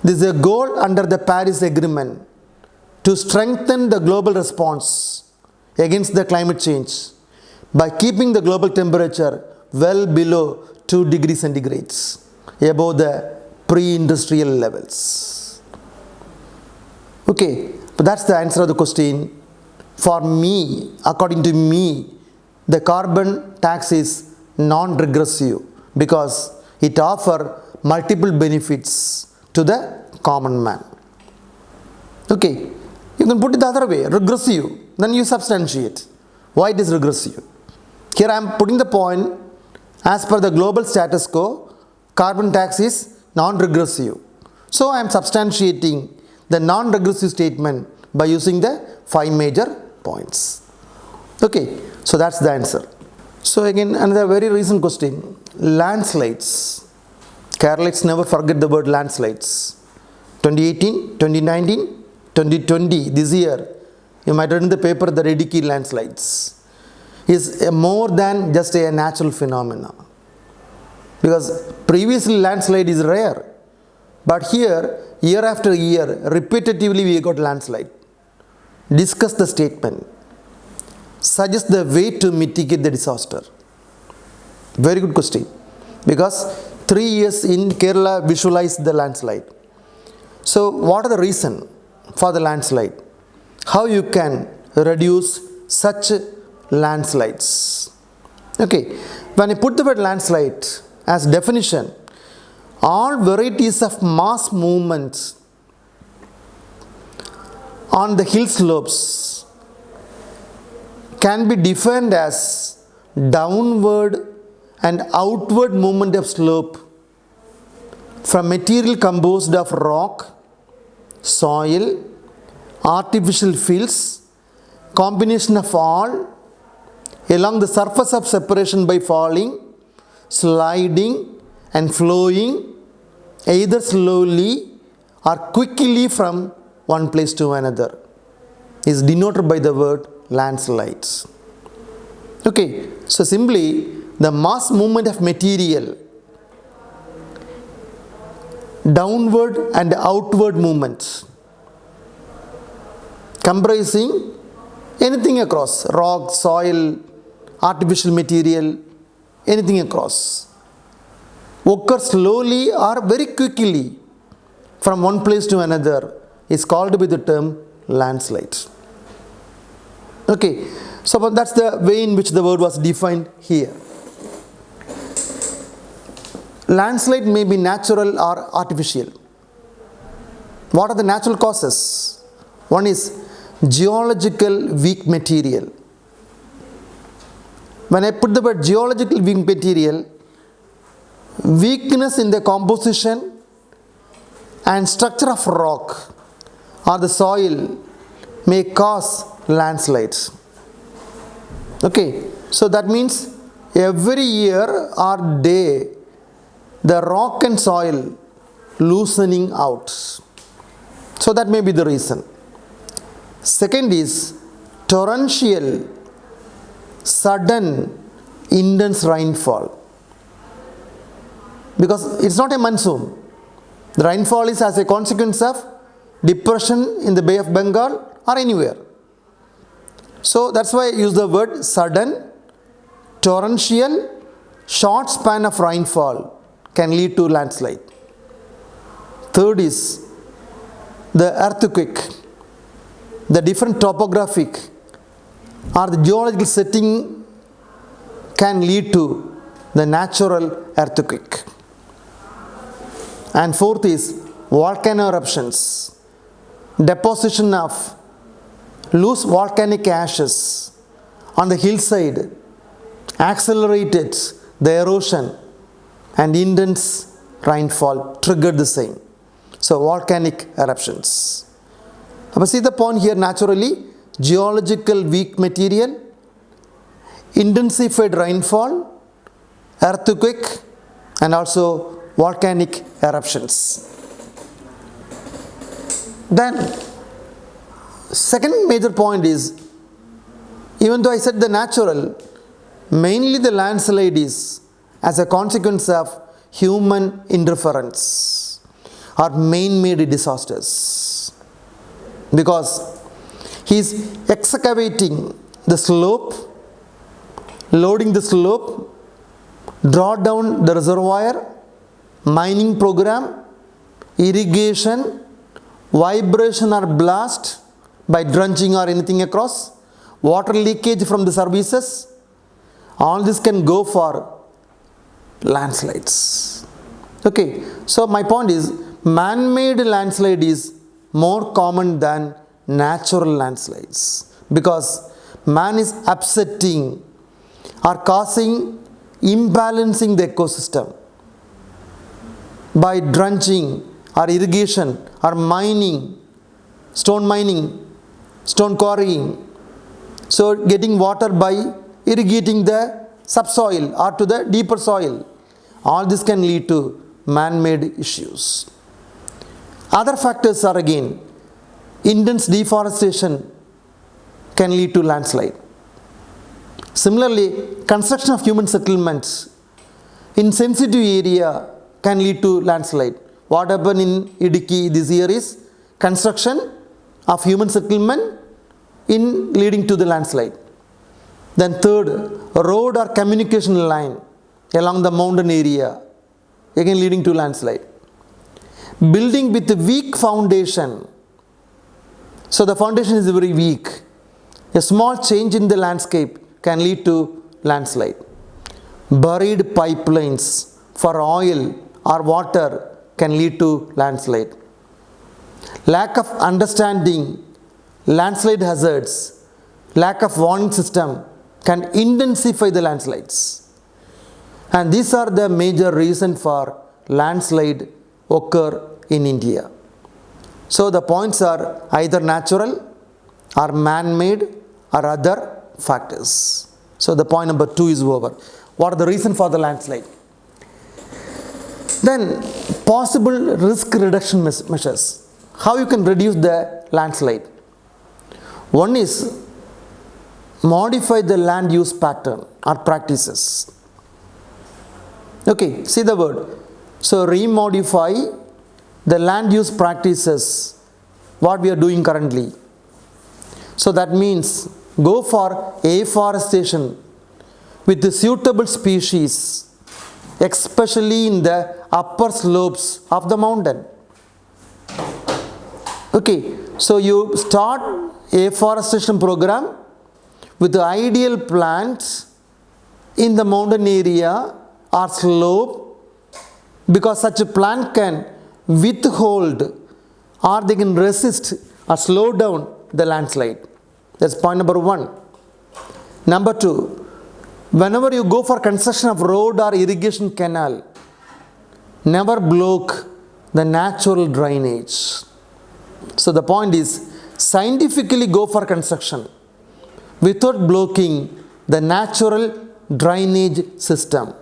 this is a goal under the Paris Agreement to strengthen the global response against the climate change by keeping the global temperature well below 2 degrees centigrade, above the pre-industrial levels. Okay, but that's the answer of the question. For me, according to me, the carbon tax is non-regressive because it offers multiple benefits to the common man. Okay, you can put it the other way, regressive, then you substantiate. Why it is regressive? Here I am putting the point, as per the global status quo, carbon tax is non-regressive. So I am substantiating the non-regressive statement by using the 5 major points. Okay, so that's the answer. So again, another very recent question, landslides. Keralites never forget the word landslides. 2018, 2019, 2020, this year, you might read in the paper the Radon landslides is more than just a natural phenomenon. Because previously landslide is rare. But here, year after year, repetitively we got landslide. Discuss the statement. Suggest the way to mitigate the disaster. Very good question. Because 3 years in Kerala visualized the landslide. So what are the reason for the landslide? How you can reduce such landslides? Okay, when I put the word landslide as definition, all varieties of mass movements on the hill slopes can be defined as downward and outward movement of slope from material composed of rock, soil, artificial fields, combination of all along the surface of separation by falling, sliding and flowing either slowly or quickly from one place to another is denoted by the word landslides. Okay, so simply the mass movement of material, downward and outward movement comprising anything across, rock, soil, artificial material, anything across, occur slowly or very quickly from one place to another is called by the term landslide. Okay, so that's the way in which the word was defined here. Landslide may be natural or artificial. What are the natural causes? One is geological weak material. When I put the word geological weak material, weakness in the composition and structure of rock or the soil may cause landslides. Okay, so that means every year or day the rock and soil loosening out. So that may be the reason. Second is torrential, sudden, intense rainfall. Because it's not a monsoon. The rainfall is as a consequence of depression in the Bay of Bengal or anywhere. So that's why I use the word sudden, torrential, short span of rainfall can lead to landslide. Third is the earthquake. The different topographic or the geological setting can lead to the natural earthquake. And fourth is volcano eruptions. Deposition of loose volcanic ashes on the hillside accelerated the erosion and intense rainfall triggered the same. So volcanic eruptions. Now see the point here, naturally geological weak material, intensified rainfall, earthquake and also volcanic eruptions. Then second major point is, even though I said the natural, mainly the landslide is as a consequence of human interference or man-made disasters. Because he is excavating the slope, loading the slope, draw down the reservoir, mining program, irrigation, vibration or blast by drenching or anything across, water leakage from the services. All this can go for landslides. Okay, so my point is, man-made landslide is more common than natural landslides because man is upsetting or causing imbalancing the ecosystem by drenching or irrigation or mining, stone quarrying. So getting water by irrigating the subsoil or to the deeper soil. All this can lead to man-made issues. Other factors are again, intense deforestation can lead to landslide. Similarly, construction of human settlements in sensitive area can lead to landslide. What happened in Idiki this year is construction of human settlement in leading to the landslide. Then third, road or communication line along the mountain area, again leading to landslide. Building with a weak foundation. So the foundation is very weak. A small change in the landscape can lead to landslide. Buried pipelines for oil or water can lead to landslide. Lack of understanding landslide hazards, lack of warning system can intensify the landslides. And these are the major reasons for landslide occur in India. So the points are either natural or man-made or other factors. So the point number 2 is over. What are the reasons for the landslide? Then possible risk reduction measures. How you can reduce the landslide? One is modify the land use pattern or practices. Okay, see the word. So remodify the land use practices, what we are doing currently. So that means go for afforestation with the suitable species, especially in the upper slopes of the mountain. Okay, so you start afforestation program with the ideal plants in the mountain area or slope, because such a plant can withhold or they can resist or slow down the landslide. That's point number 1. Number 2, whenever you go for construction of road or irrigation canal, never block the natural drainage. So the point is, scientifically go for construction without blocking the natural drainage system.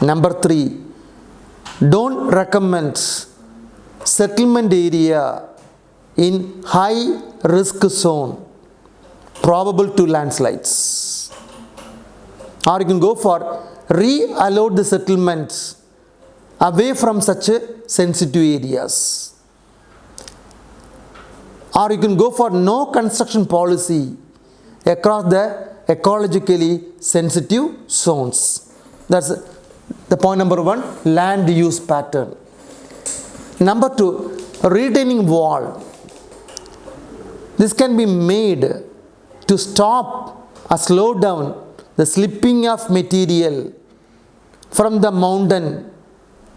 Number 3, don't recommend settlement area in high risk zone probable to landslides. Or you can go for re-allowed the settlements away from such sensitive areas. Or you can go for no construction policy across the ecologically sensitive zones. That's the point number 1, land use pattern. Number 2, retaining wall. This can be made to stop or slow down the slipping of material from the mountain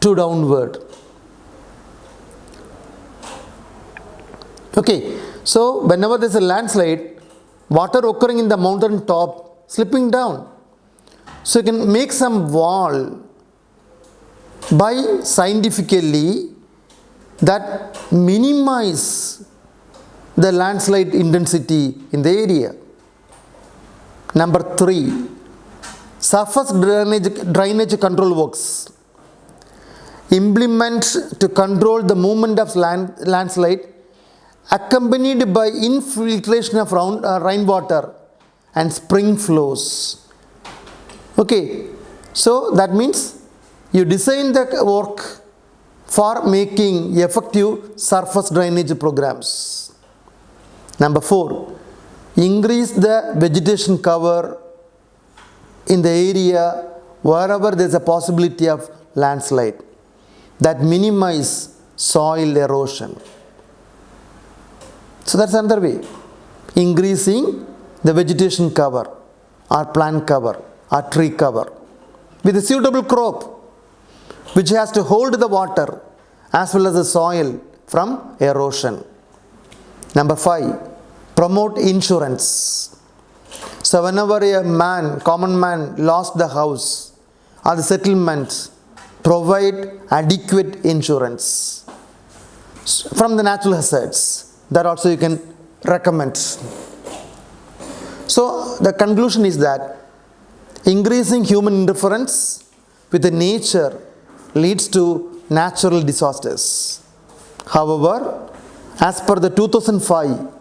to downward. Okay, so whenever there is a landslide, water occurring in the mountain top slipping down. So you can make some wall by scientifically that minimize the landslide intensity in the area. Number 3, surface drainage control works. Implement to control the movement of landslide accompanied by infiltration of rainwater and spring flows. Okay, so that means you design the work for making effective surface drainage programs. Number 4, increase the vegetation cover in the area wherever there is a possibility of landslide, that minimize soil erosion. So that's another way, increasing the vegetation cover or plant cover or tree cover with a suitable crop which has to hold the water as well as the soil from erosion. Number 5, promote insurance. So whenever a common man lost the house or the settlement, provide adequate insurance from the natural hazards. That also you can recommend. So the conclusion is that increasing human interference with the nature leads to natural disasters. However, as per the 2005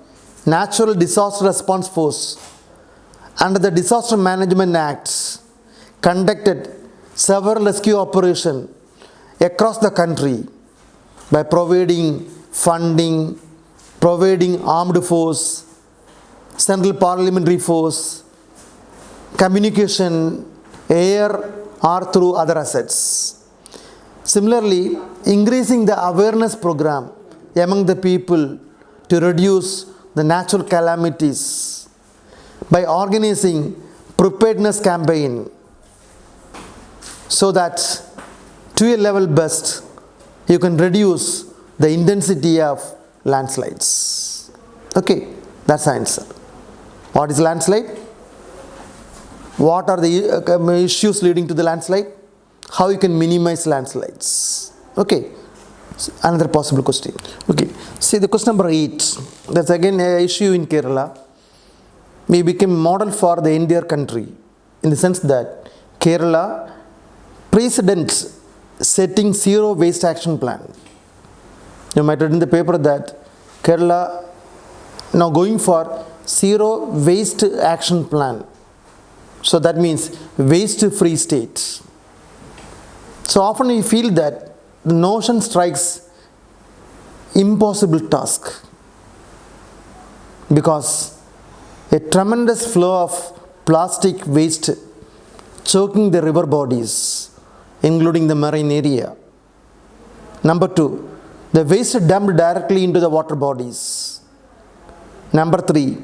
Natural Disaster Response Force under the Disaster Management Act conducted several rescue operations across the country by providing funding, providing armed force, central parliamentary force, communication, air or through other assets. Similarly, increasing the awareness program among the people to reduce the natural calamities by organizing preparedness campaign so that to a level best you can reduce the intensity of landslides. Okay, that's the answer. What is landslide? What are the issues leading to the landslide? How you can minimize landslides? Okay, so another possible question. Okay, see the question number 8. That's again an issue in Kerala. We became model for the entire country in the sense that Kerala Precedent setting zero waste action plan. You might read in the paper that Kerala now going for zero waste action plan. So that means waste free state. So often we feel that the notion strikes impossible task because a tremendous flow of plastic waste choking the river bodies, including the marine area. Number 2, the waste dumped directly into the water bodies. Number 3,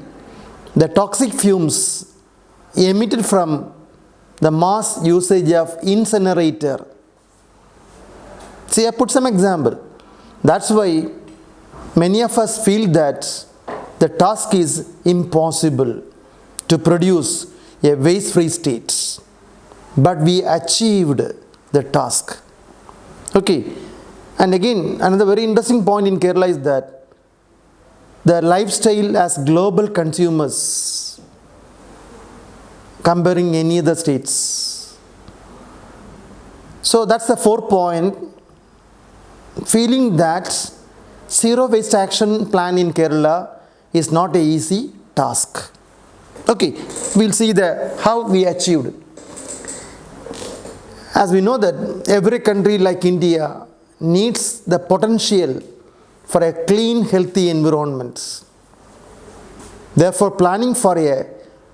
the toxic fumes emitted from the mass usage of incinerator. See, I put some example. That's why many of us feel that the task is impossible to produce a waste-free state. But we achieved the task. Okay, and again, another very interesting point in Kerala is that the lifestyle as global consumers comparing any other states. So that's the 4th point. Feeling that zero waste action plan in Kerala is not an easy task. Okay, we'll see how we achieved. As we know that every country like India needs the potential for a clean, healthy environment. Therefore, planning for a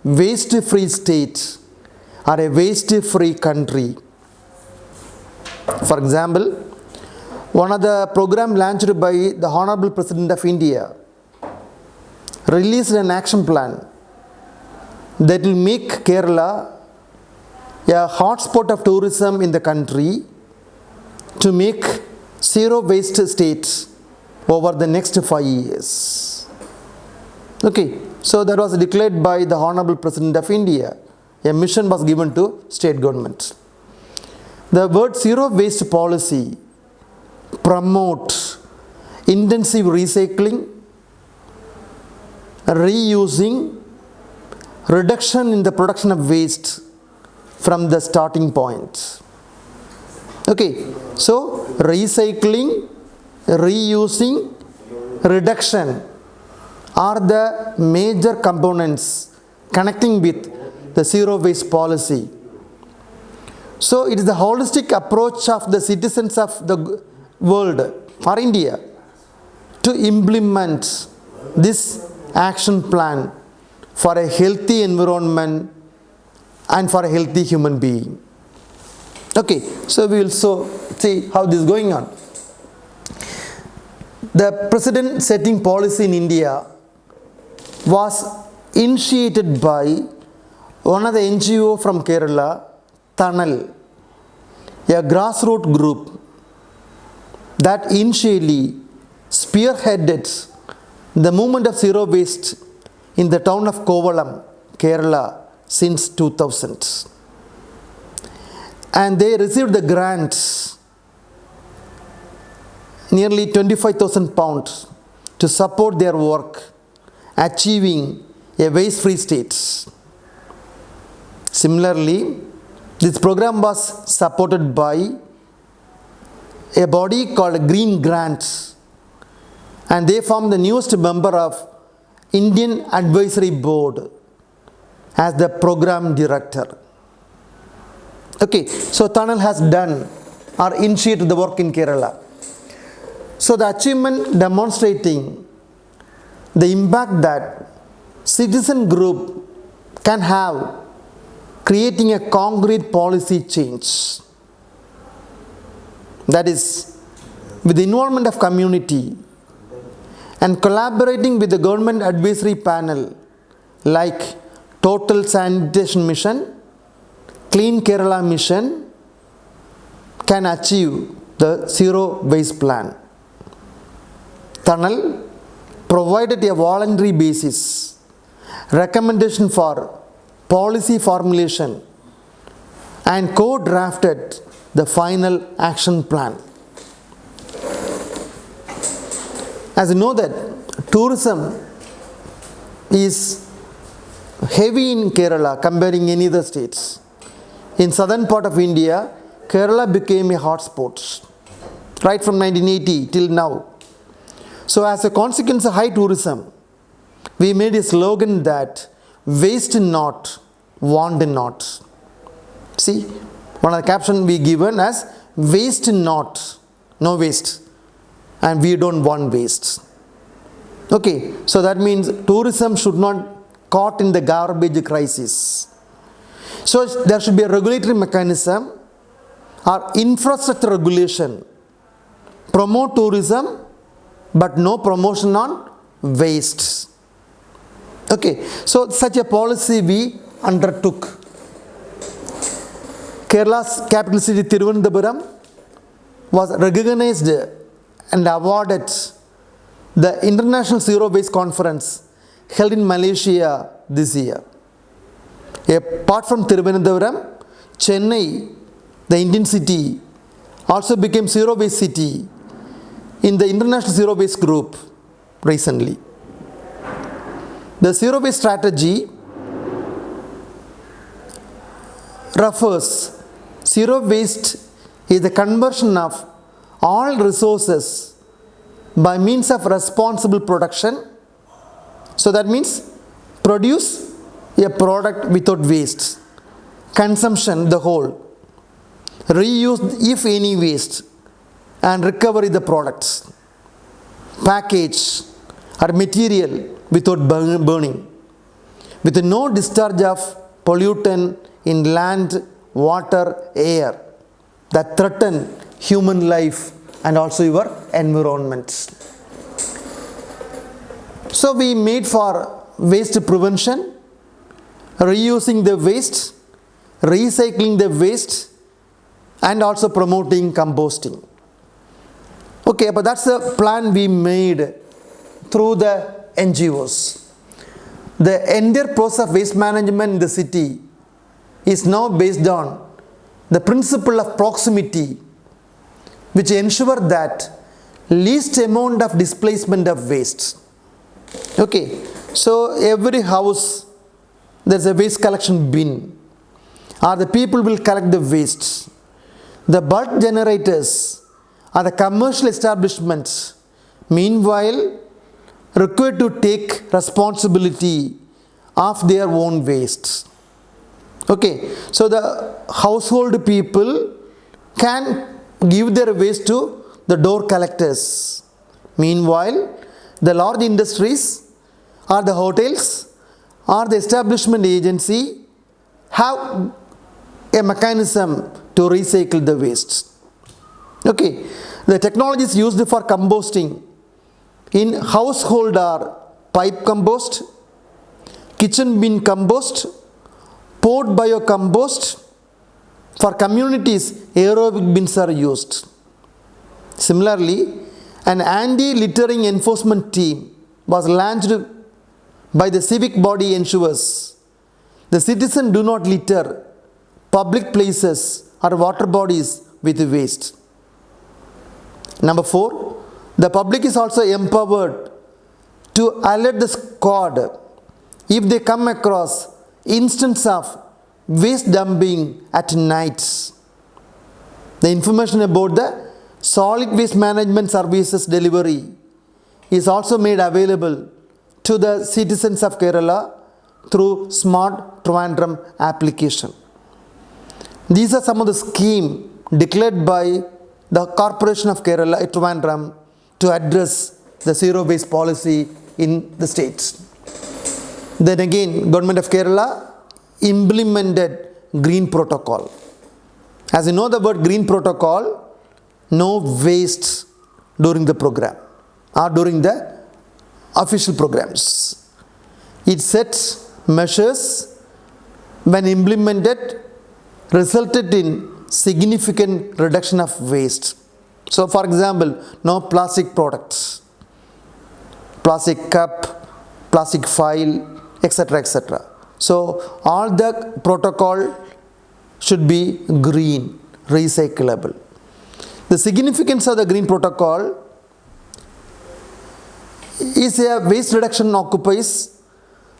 waste-free state or a waste-free country. For example, one of the program launched by the Honorable President of India released an action plan that will make Kerala a hotspot of tourism in the country to make zero waste state over the next 5 years. Okay, so that was declared by the Honorable President of India. A mission was given to state government. The word zero waste policy promote intensive recycling, reusing, reduction in the production of waste from the starting point. Okay, so recycling, reusing, reduction are the major components connecting with the zero waste policy. So it is the holistic approach of the citizens of the world or India to implement this action plan for a healthy environment and for a healthy human being. Okay, so we will see how this is going on. The precedent setting policy in India was initiated by one of the NGO from Kerala, Tunnel. a grassroots group that initially spearheaded the movement of zero waste in the town of Kovalam, Kerala since 2000. And they received the grants, nearly 25,000 pounds, to support their work, achieving a waste-free state. Similarly, this program was supported by a body called Green Grants, and they formed the newest member of Indian Advisory Board as the program director. Okay, so Tunnel has done or initiated the work in Kerala. So the achievement demonstrating the impact that citizen group can have, creating a concrete policy change. That is, with the involvement of community and collaborating with the government advisory panel like Total Sanitation Mission, Clean Kerala Mission, can achieve the zero waste plan. Tunnel provided a voluntary basis, recommendation for policy formulation, and co-drafted the final action plan. As you know that tourism is heavy in Kerala comparing any other states. In southern part of India, Kerala became a hotspot right from 1980 till now. So as a consequence of high tourism, we made a slogan that waste not, want not. See, one of the captions we given as waste not, no waste, and we don't want waste. Okay, so that means tourism should not caught in the garbage crisis. So there should be a regulatory mechanism or infrastructure regulation, promote tourism but no promotion on waste. Okay, so such a policy we undertook. Kerala's capital city Thiruvananthapuram was recognized and awarded the International Zero Waste Conference held in Malaysia this year. Apart from Thiruvananthapuram, Chennai, the Indian city, also became zero waste city in the International Zero Waste Group recently. The Zero Waste Strategy refers zero waste is the conversion of all resources by means of responsible production. So that means produce a product without waste, consumption the whole, reuse if any waste, and recovery the products, package or material without burning, with no discharge of pollutant in land, water, air that threaten human life and also your environment. So we made for waste prevention, reusing the waste, recycling the waste, and also promoting composting. Okay, but that's the plan we made through the NGOs. The entire process of waste management in the city is now based on the principle of proximity, which ensure that least amount of displacement of waste. Okay, so every house there's a waste collection bin, or the people will collect the waste. The bulk generators are the commercial establishments, meanwhile required to take responsibility of their own waste. Okay, so the household people can give their waste to the door collectors. Meanwhile, the large industries or the hotels or the establishment agency have a mechanism to recycle the waste. Okay, the technologies used for composting in household are pipe compost, kitchen bin compost, pot biocompost, For communities, aerobic bins are used. Similarly, an anti-littering enforcement team was launched by the civic body ensures the citizens do not litter public places or water bodies with waste. Number 4, the public is also empowered to alert the squad if they come across instances of waste dumping at night. The information about the solid waste management services delivery is also made available to the citizens of Kerala through Smart Trivandrum application. These are some of the schemes declared by the Corporation of Kerala, Trivandrum, to address the zero waste policy in the states. Then again, Government of Kerala implemented Green Protocol. As you know the word Green Protocol, no waste during the program or during the official programs. It sets measures when implemented resulted in significant reduction of waste. So for example, no plastic products, plastic cup, plastic file, etc., etc. So all the protocol should be green, recyclable. The significance of the green protocol is a waste reduction occupies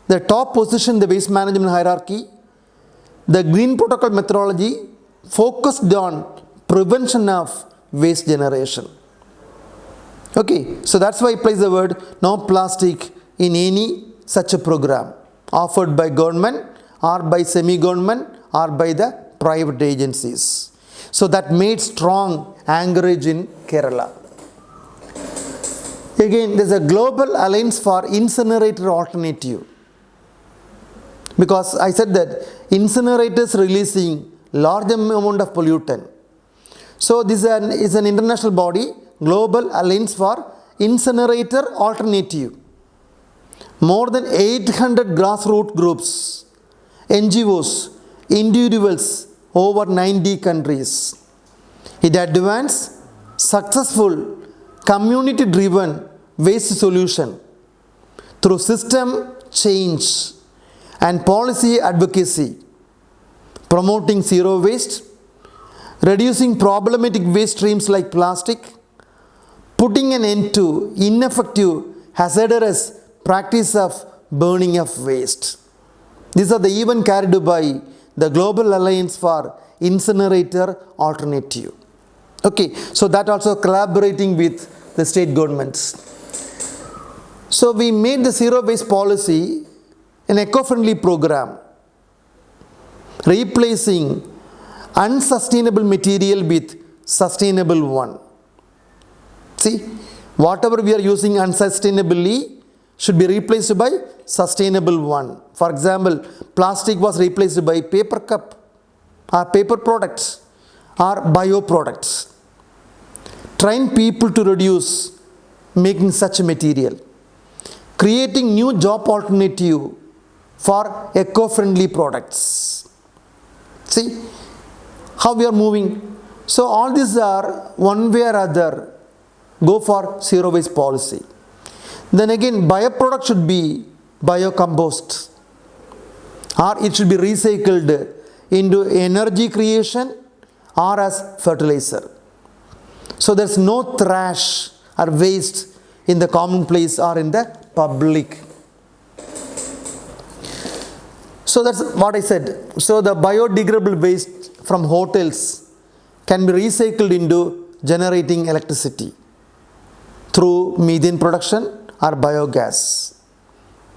the top position in the waste management hierarchy. The green protocol methodology focused on prevention of waste generation. Okay, so that's why I place the word no plastic in any such a program offered by government or by semi-government or by the private agencies. So that made strong anchorage in Kerala. Again, there is a global alliance for incinerator alternative. Because I said that incinerators releasing large amount of pollutant. So this is an international body, Global Alliance for Incinerator Alternative. More than 800 grassroots groups, NGOs, individuals, over 90 countries. It advanced successful community-driven waste solution through system change and policy advocacy, promoting zero waste, reducing problematic waste streams like plastic, putting an end to ineffective, hazardous practice of burning of waste. These are the events carried by the Global Alliance for Incinerator Alternative. Okay, so that also collaborating with the state governments. So we made the zero waste policy an eco-friendly program, replacing unsustainable material with sustainable one. See, whatever we are using unsustainably should be replaced by sustainable one. For example, plastic was replaced by paper cup or paper products or bio products. Train people to reduce making such material. Creating new job alternative for eco-friendly products. See how we are moving. So all these are one way or other go for zero waste policy. Then again, bioproduct should be biocompost or it should be recycled into energy creation or as fertilizer. So there's no trash or waste in the common place or in the public. So that's what I said. So the biodegradable waste from hotels can be recycled into generating electricity through methane production or biogas.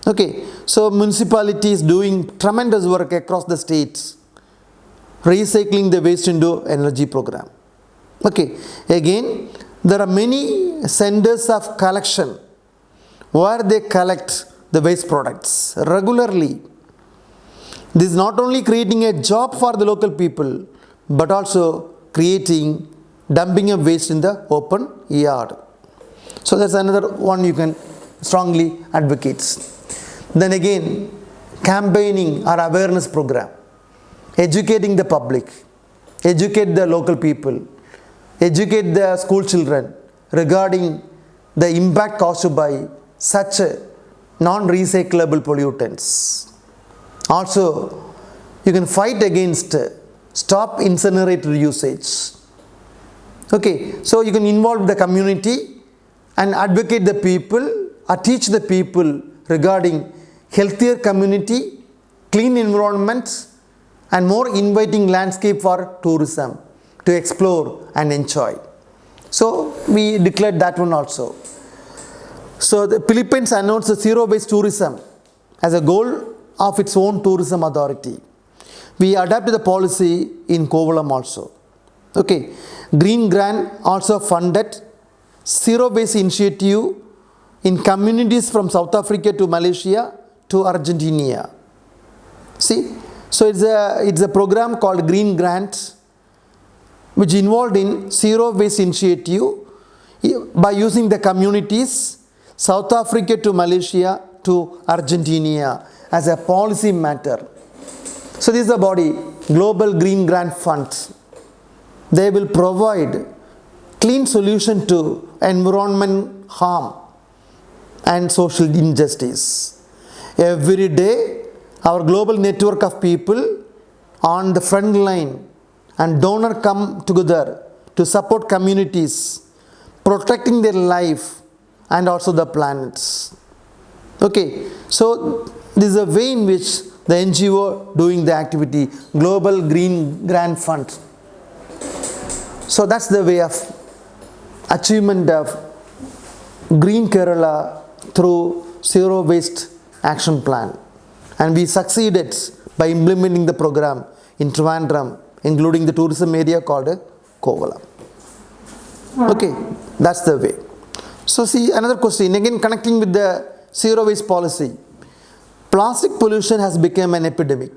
Okay, so municipalities doing tremendous work across the states, recycling the waste into energy program. Okay, again, there are many centers of collection where they collect the waste products regularly. This is not only creating a job for the local people, but also creating dumping of waste in the open yard. So that's another one you can strongly advocate. Then again, campaigning or awareness program, educating the public educate the local people, educate the school children regarding the impact caused by such non-recyclable pollutants. Also, you can fight against stop incinerator usage. Okay, so you can involve the community and advocate the people or teach the people regarding healthier community, clean environment, and more inviting landscape for tourism to explore and enjoy. So we declared that one also. So the Philippines announced the zero-waste tourism as a goal of its own tourism authority. We adapted the policy in Kovalam also. Okay, Green Grant also funded zero-waste initiative in communities from South Africa to Malaysia to Argentina. See, so it's a program called Green Grant, which involved in zero-waste initiative by using the communities South Africa to Malaysia to Argentina as a policy matter. So this is a body, Global Green Grant Fund. They will provide clean solution to environment harm and social injustice. Every day, our global network of people on the front line and donors come together to support communities, protecting their life and also the planets. Okay, so this is a way in which the NGO doing the activity, Global Green Grant Fund. So that's the way of achievement of Green Kerala through Zero Waste Action Plan. And we succeeded by implementing the program in Trivandrum, including the tourism area called Kovalam. Okay, that's the way. So see another question, again connecting with the zero waste policy. Plastic pollution has become an epidemic.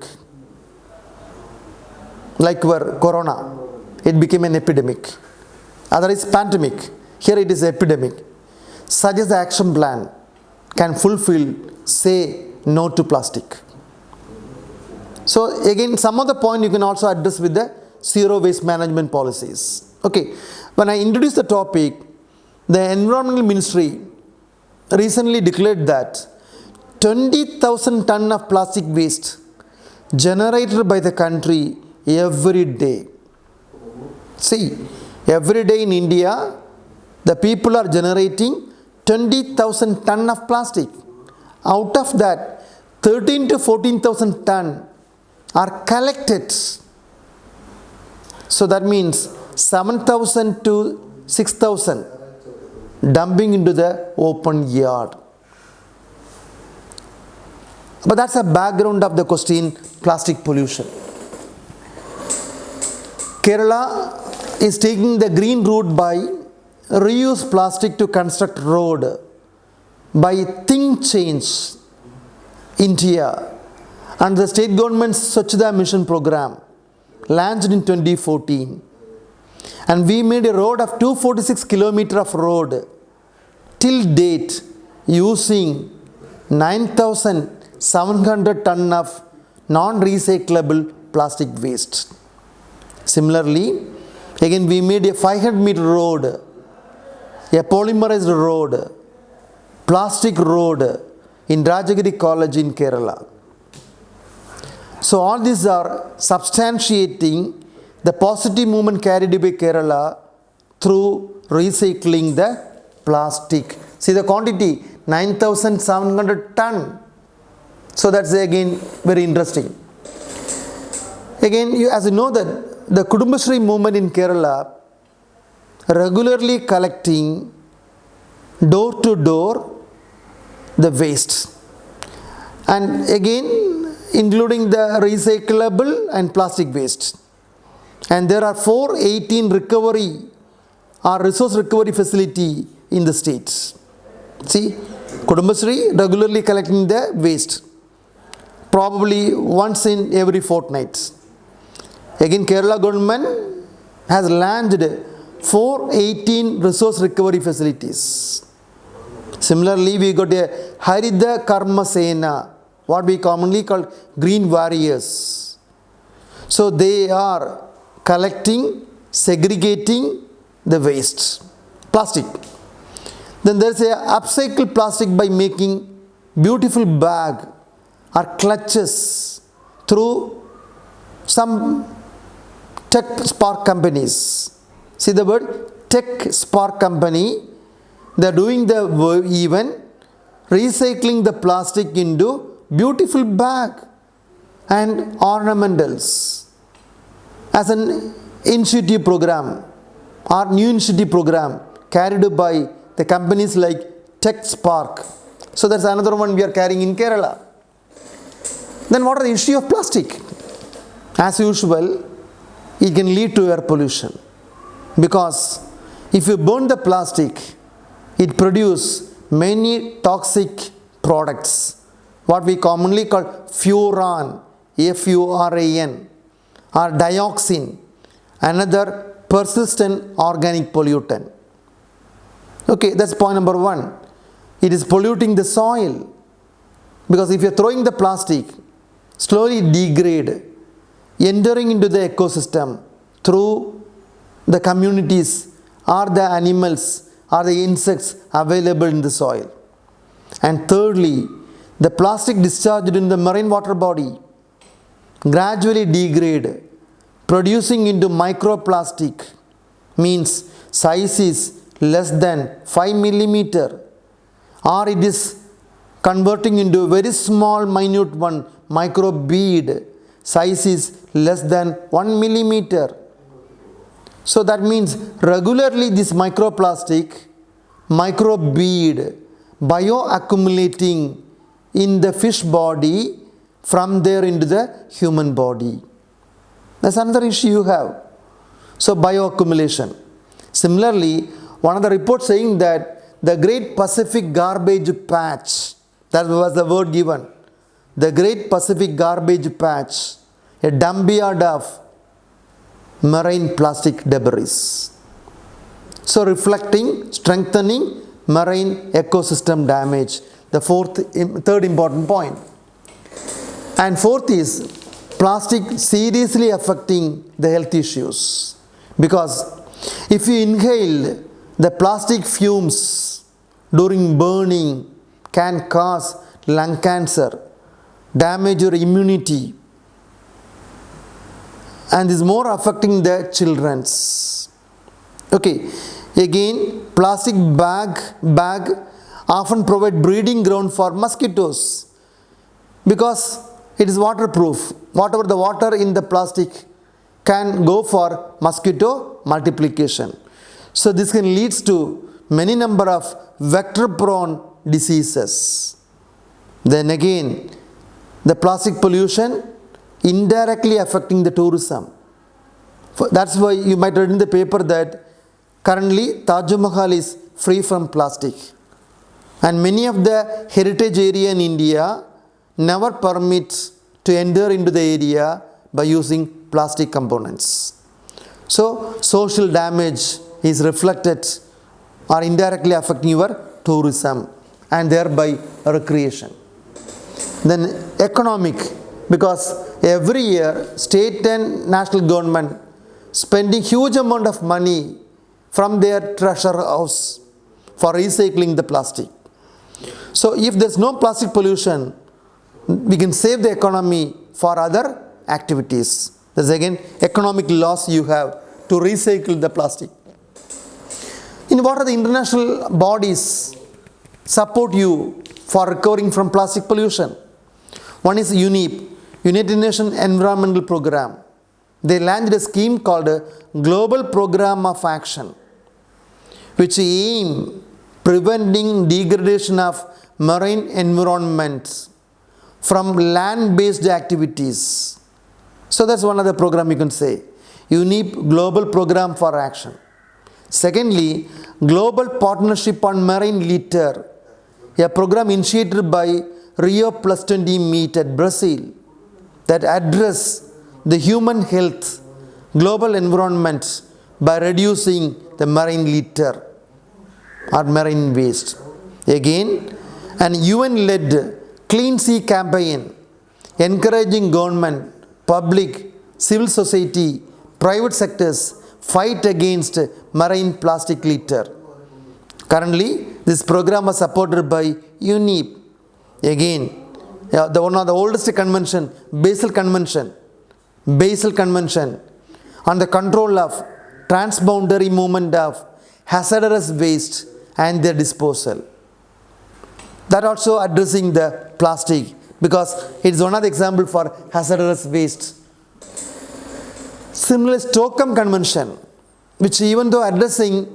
Like our corona, it became an epidemic. Otherwise pandemic, here it is epidemic. Such as the action plan can fulfill, say no to plastic. So again, some of the point you can also address with the zero waste management policies. Okay, when I introduced the topic, the Environmental Ministry recently declared that 20,000 tons of plastic waste generated by the country every day. See, every day in India, the people are generating 20,000 tons of plastic. Out of that, 13 to 14,000 tons are collected. So that means 7,000 to 6,000 dumping into the open yard. But that's a background of the question, plastic pollution. Kerala is taking the green route by reuse plastic to construct road by Think Change India and the state government's Swachhta Mission program launched in 2014. And we made a road of 246 kilometers of road till date using 9,700 tons of non-recyclable plastic waste. Similarly, again we made a 500-meter road, a polymerized road, plastic road in Rajagiri College in Kerala. So all these are substantiating the positive movement carried by Kerala through recycling the plastic. See the quantity, 9,700 ton. So that's again very interesting. Again, as you know that the Kudumbashree movement in Kerala regularly collecting door to door the waste. And again, including the recyclable and plastic waste. And there are 418 recovery or resource recovery facility in the states. See, Kudumbashree regularly collecting the waste, probably once in every fortnight. Again, Kerala government has launched 418 resource recovery facilities. Similarly, we got a Harida Karma Sena, what we commonly call green warriors. So they are collecting, segregating the waste, plastic. Then there is a upcycle plastic by making beautiful bag or clutches through some tech spark companies. See the word tech spark company. They are doing the even recycling the plastic into beautiful bag and ornamentals as an initiative program or new initiative program carried by the companies like Tech Spark. So that's another one we are carrying in Kerala. Then what are the issue of plastic? As usual, it can lead to air pollution, because if you burn the plastic, it produces many toxic products, what we commonly call furan, F-U-R-A-N, or dioxin, another persistent organic pollutant. Okay, that's point number one. It is polluting the soil, because if you are throwing the plastic, slowly degrade, entering into the ecosystem through the communities or the animals or the insects available in the soil. And thirdly, the plastic discharged in the marine water body gradually degrade, producing into microplastic, means size is less than 5 millimeter, or it is converting into a very small minute one, micro bead, size is less than 1 millimeter. So that means regularly this microplastic, micro bead, bioaccumulating in the fish body, from there into the human body. That's another issue you have. So bioaccumulation. Similarly, one of the reports saying that the Great Pacific Garbage Patch, that was the word given, the Great Pacific Garbage Patch, a dump yard of marine plastic debris. So reflecting, strengthening marine ecosystem damage, the third important point. And fourth is plastic seriously affecting the health issues, because if you inhale the plastic fumes during burning, can cause lung cancer, damage your immunity, and is more affecting the children's. Okay, again, plastic bag often provide breeding ground for mosquitoes, because it is waterproof. Whatever the water in the plastic can go for mosquito multiplication. So this can lead to many number of vector prone diseases. Then again, the plastic pollution indirectly affecting the tourism. That's why you might read in the paper that currently Taj Mahal is free from plastic, and many of the heritage area in India never permit to enter into the area by using plastic components. So social damage is reflected or indirectly affecting your tourism and thereby recreation. Then economic, because every year state and national government spending huge amount of money from their treasure house for recycling the plastic. So if there is no plastic pollution, we can save the economy for other activities. There's again economic loss you have to recycle the plastic. In what are the international bodies support you for recovering from plastic pollution? One is UNEP, United Nations Environmental Program. They launched a scheme called a Global Program of Action, which aim preventing degradation of marine environments from land-based activities. So that's one of the program you can say. UNEP Global Program for Action. Secondly, Global Partnership on Marine Litter, a program initiated by Rio Plus 20 meet at Brazil that address the human health, global environment by reducing the marine litter or marine waste. Again, an UN-led Clean Sea campaign encouraging government, public, civil society, private sectors fight against marine plastic litter. Currently, this program was supported by UNEP. Again, one of the oldest convention, Basel Convention on the control of transboundary movement of hazardous waste and their disposal. That also addressing the plastic, because it is one of the example for hazardous waste. Similarly, Stockholm Convention, which even though addressing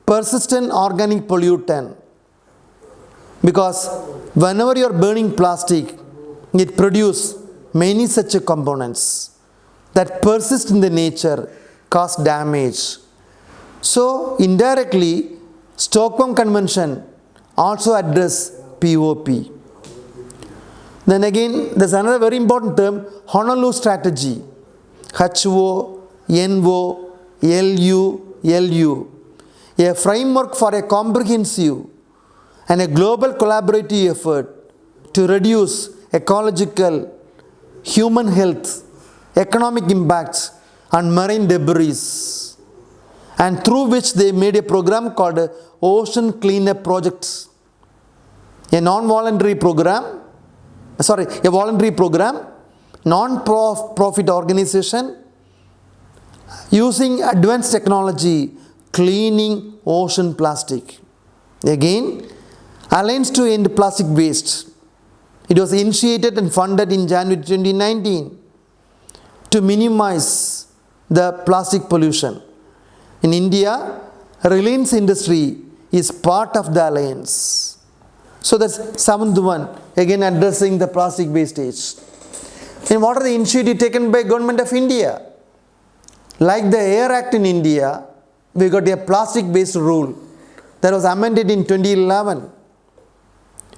persistent organic pollutant, because whenever you are burning plastic, it produces many such components that persist in the nature, cause damage. So indirectly, Stockholm Convention also address POP. Then again, there's another very important term, Honolulu Strategy, HONOLU, a framework for a comprehensive and a global collaborative effort to reduce ecological, human health, economic impacts and marine debris, and through which they made a program called Ocean Cleanup Project, a voluntary program, non-profit organization using advanced technology cleaning ocean plastic. Again, Alliance to End Plastic Waste. It was initiated and funded in January 2019 to minimize the plastic pollution. In India, Reliance Industry is part of the alliance. So that's seventh one, again addressing the plastic wastage. And what are the initiatives taken by Government of India? Like the Air Act in India, we got a plastic waste rule that was amended in 2011.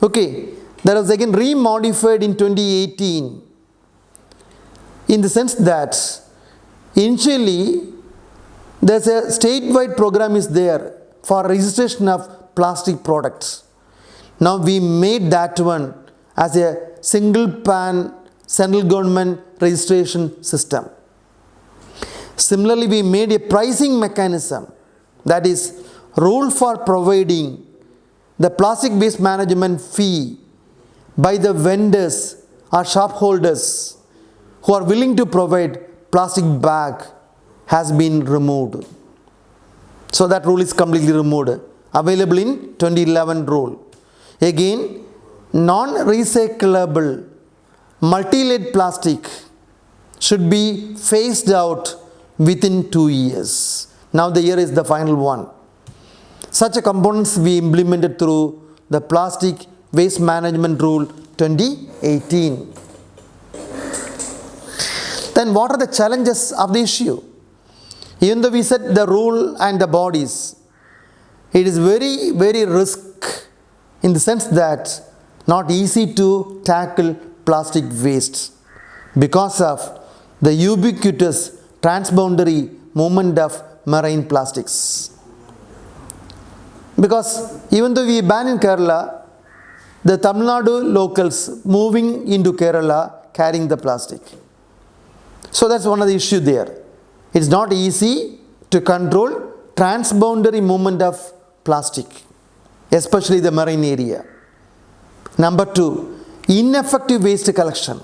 Okay, that was again remodified in 2018, in the sense that initially there's a statewide program is there for registration of plastic products. Now we made that one as a single pan central government registration system. Similarly, we made a pricing mechanism, that is rule for providing the plastic waste management fee by the vendors or shop holders who are willing to provide plastic bag has been removed. So that rule is completely removed, available in 2011 rule. Again, non-recyclable multi-layered plastic should be phased out within 2 years. Now the year is the final one. Such a components we implemented through the Plastic Waste Management Rule 2018. Then what are the challenges of the issue? Even though we set the rule and the bodies, it is very, very risk in the sense that not easy to tackle plastic waste because of the ubiquitous transboundary movement of marine plastics. Because even though we ban in Kerala, the Tamil Nadu locals moving into Kerala carrying the plastic. So that's one of the issues there. It's not easy to control transboundary movement of plastic, especially the marine area. Number 2, ineffective waste collection.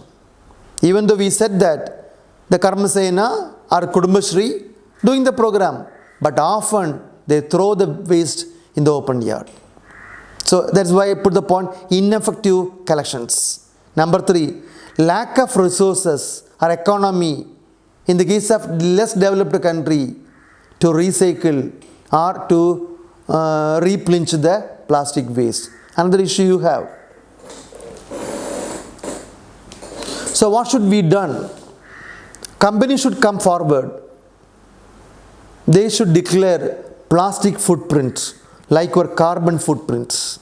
Even though we said that the Karmasena or Kudumbashri doing the program, but often they throw the waste in the open yard. So that's why I put the point, ineffective collections. Number 3, lack of resources or economy in the case of less developed country to recycle or to replenish the plastic waste. Another issue you have. So what should be done? Companies should come forward. They should declare plastic footprints like our carbon footprints,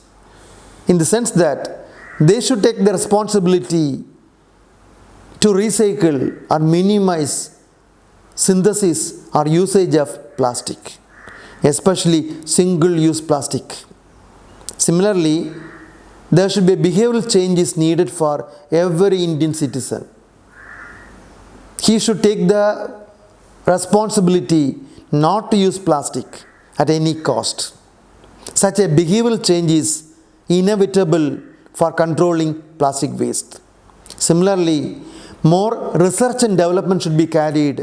in the sense that they should take the responsibility to recycle or minimize synthesis or usage of plastic, especially single-use plastic. Similarly, there should be behavioral changes needed for every Indian citizen. He should take the responsibility not to use plastic at any cost. Such a behavioral change is inevitable for controlling plastic waste. Similarly, more research and development should be carried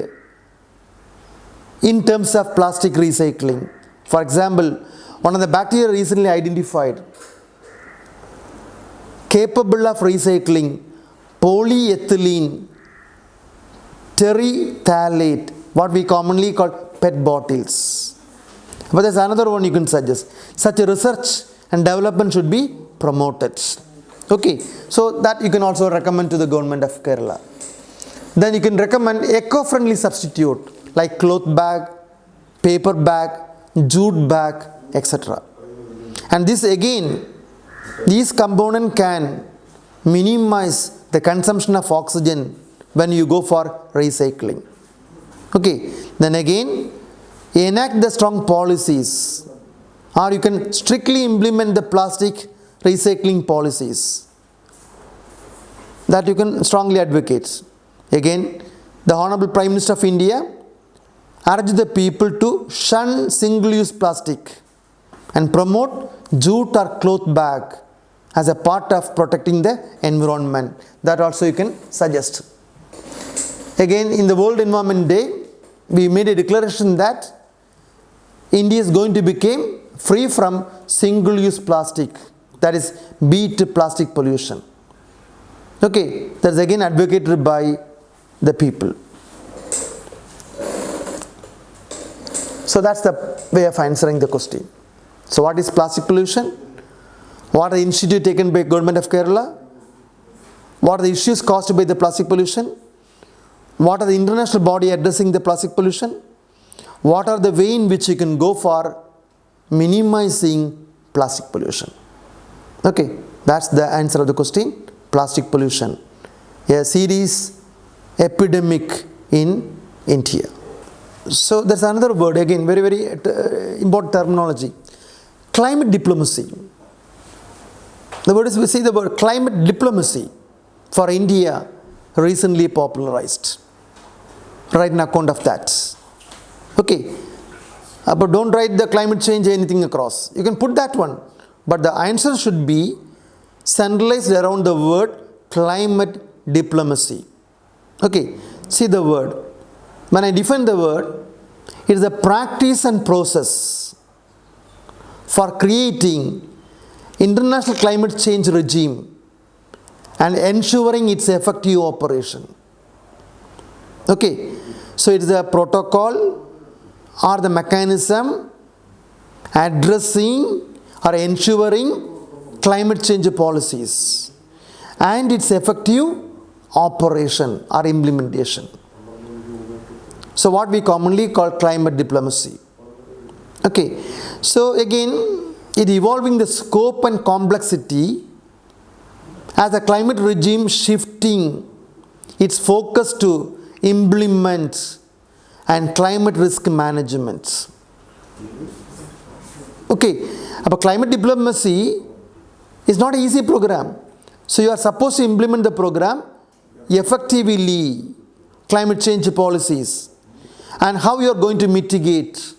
in terms of plastic recycling. For example, one of the bacteria recently identified capable of recycling polyethylene terephthalate, what we commonly call PET bottles. But there's another one you can suggest. Such a research and development should be promoted. Okay, so that you can also recommend to the government of Kerala. Then you can recommend eco-friendly substitute like cloth bag, paper bag, jute bag, etc. And this again, these components can minimize the consumption of oxygen when you go for recycling. Okay, then again, enact the strong policies, or you can strictly implement the plastic recycling policies that you can strongly advocate. Again, the Honorable Prime Minister of India urged the people to shun single-use plastic and promote jute or cloth bag as a part of protecting the environment. That also you can suggest. Again, in the World Environment Day, we made a declaration that India is going to become free from single-use plastic, that is, beat plastic pollution. Okay, that is again advocated by the people. So that's the way of answering the question. So what is plastic pollution? What are the initiatives taken by government of Kerala? What are the issues caused by the plastic pollution? What are the international body addressing the plastic pollution? What are the way in which you can go for minimizing plastic pollution? Okay, that's the answer of the question. Plastic pollution, a serious epidemic in India. So there's another word, again very important terminology, climate diplomacy. The word is, we see the word climate diplomacy for India recently popularized. Write an account of that. Okay, but don't write the climate change anything across. You can put that one, but the answer should be centralized around the word climate diplomacy. Okay, see the word. When I define the word, it is a practice and process for creating international climate change regime and ensuring its effective operation. Okay, so it is a protocol or the mechanism addressing or ensuring climate change policies and its effective operation or implementation. So what we commonly call climate diplomacy. Okay, so again, it evolving the scope and complexity as the climate regime shifting its focus to implement and climate risk management. Okay, but climate diplomacy is not an easy program. So you are supposed to implement the program effectively, climate change policies, and how you are going to mitigate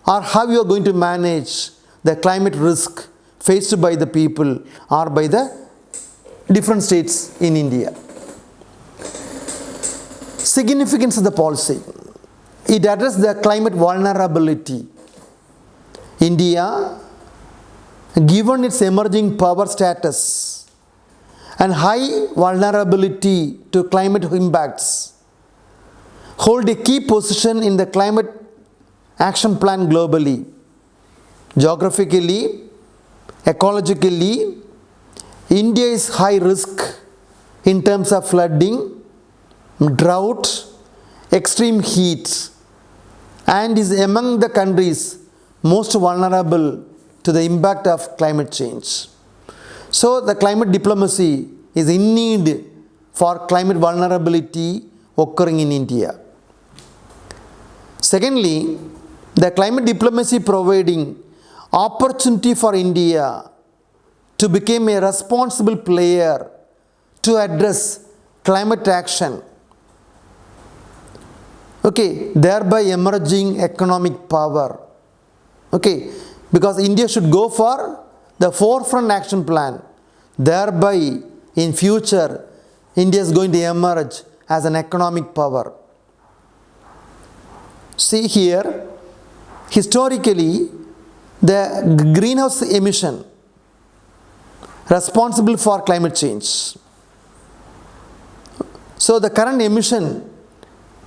or how you are going to manage the climate risk faced by the people or by the different states in India. Significance of the policy. It addresses the climate vulnerability. India, given its emerging power status and high vulnerability to climate impacts, hold a key position in the climate action plan globally. Geographically, ecologically, India is high risk in terms of flooding, drought, extreme heat, and is among the countries most vulnerable to the impact of climate change. So the climate diplomacy is in need for climate vulnerability occurring in India. Secondly, the climate diplomacy providing opportunity for India to become a responsible player to address climate action. Okay, thereby emerging economic power. Okay, because India should go for the forefront action plan. Thereby, in future, India is going to emerge as an economic power. See here, historically, the greenhouse emission responsible for climate change. So the current emission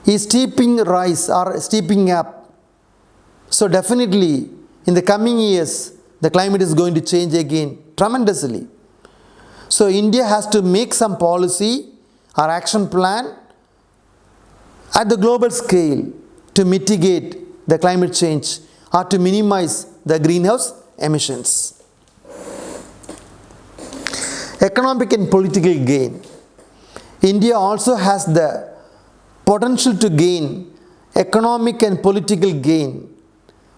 is steeping rise or steeping up. So definitely in the coming years the climate is going to change again tremendously. So India has to make some policy or action plan at the global scale to mitigate the climate change or to minimize the greenhouse emissions. Economic and political gain. India also has the potential to gain economic and political gain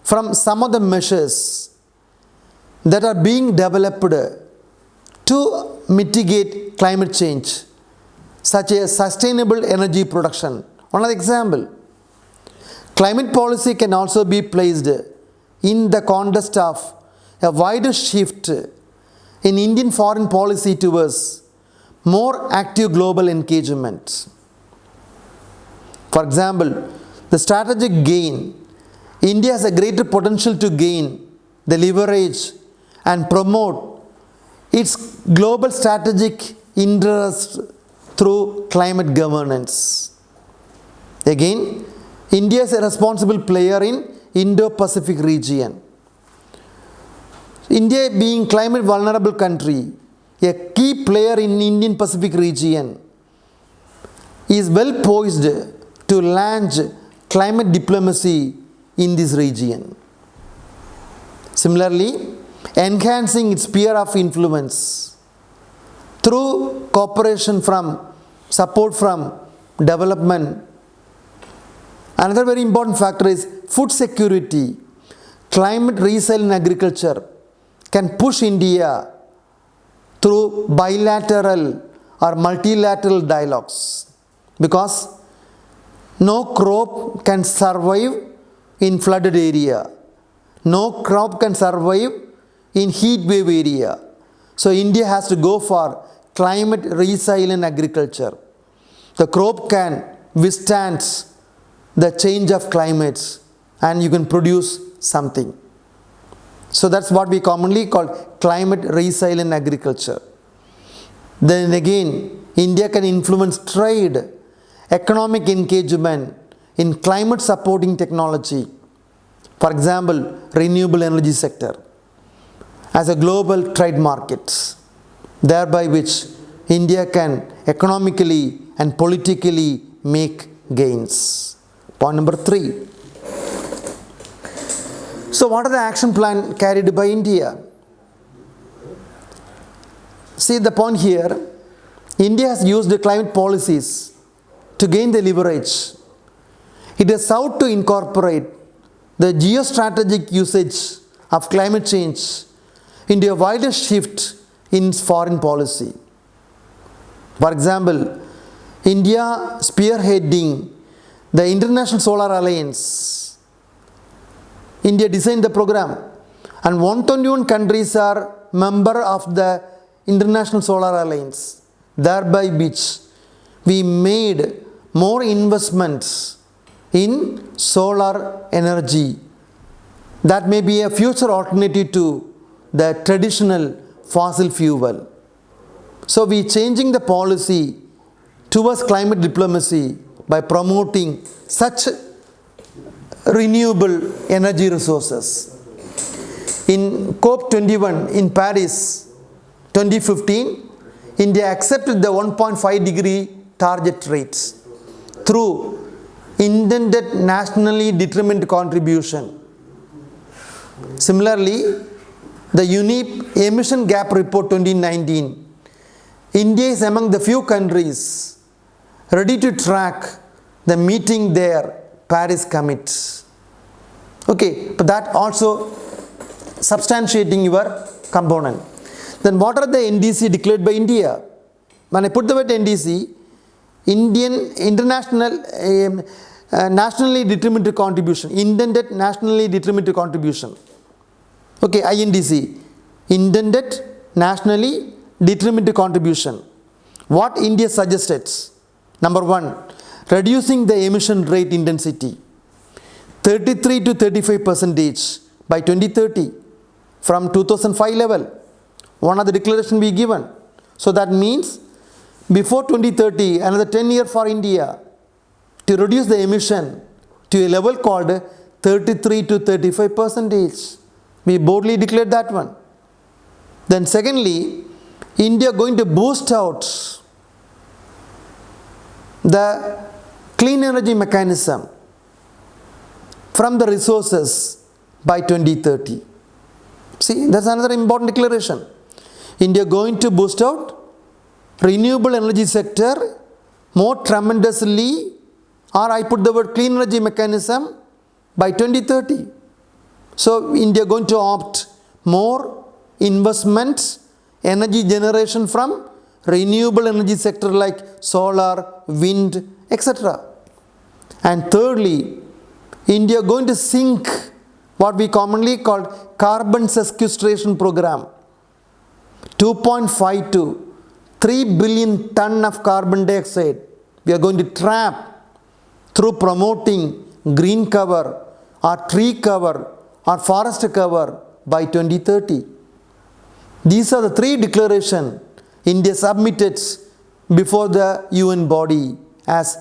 from some of the measures that are being developed to mitigate climate change, such as sustainable energy production. One example, climate policy can also be placed in the context of a wider shift in Indian foreign policy towards more active global engagement. For example, the strategic gain. India has a greater potential to gain the leverage and promote its global strategic interest through climate governance. Again, India is a responsible player in Indo-Pacific region. India being climate vulnerable country, a key player in Indian Pacific region, is well poised to launch climate diplomacy in this region. Similarly, enhancing its sphere of influence through cooperation from support from development. Another very important factor is food security. Climate resilient agriculture can push India through bilateral or multilateral dialogues, because no crop can survive in flooded area. No crop can survive in heat wave area. So India has to go for climate resilient agriculture. The crop can withstand the change of climates and you can produce something. So that's what we commonly call climate resilient agriculture. Then again, India can influence trade, economic engagement in climate supporting technology. For example, renewable energy sector as a global trade market, thereby which India can economically and politically make gains. Point number 3. So what are the action plan carried by India? See the point here, India has used the climate policies to gain the leverage. It has sought to incorporate the geostrategic usage of climate change into a wider shift in its foreign policy. For example, India spearheading the International Solar Alliance. India designed the program and 121 countries are member of the International Solar Alliance, thereby which we made more investments in solar energy. That may be a future alternative to the traditional fossil fuel. So we changing the policy towards climate diplomacy by promoting such renewable energy resources. In COP21 in Paris 2015, India accepted the 1.5 degree target rates through intended nationally determined contribution. Similarly, the UNEP Emission Gap Report 2019, India is among the few countries ready to track the meeting their Paris commits. Okay, but that also substantiating your component. Then what are the NDC declared by India? When I put the word NDC, Indian International nationally determined contribution, intended nationally determined contribution. Okay, INDC, intended nationally determined contribution. What India suggested? Number 1, reducing the emission rate intensity 33 to 35% by 2030 from 2005 level. One of the declaration we given. So that means before 2030, another 10 years for India to reduce the emission to a level called 33 to 35%. We boldly declared that one. Then secondly, India going to boost out the clean energy mechanism from the resources by 2030. See, that's another important declaration. India going to boost out renewable energy sector more tremendously, or I put the word clean energy mechanism, by 2030. So India going to opt more investment, energy generation from renewable energy sector like solar, wind, etc. And thirdly, India going to sink what we commonly call carbon sequestration program. 2.5 to 3 billion ton of carbon dioxide we are going to trap through promoting green cover or tree cover or forest cover by 2030. These are the 3 declarations India submitted before the UN body as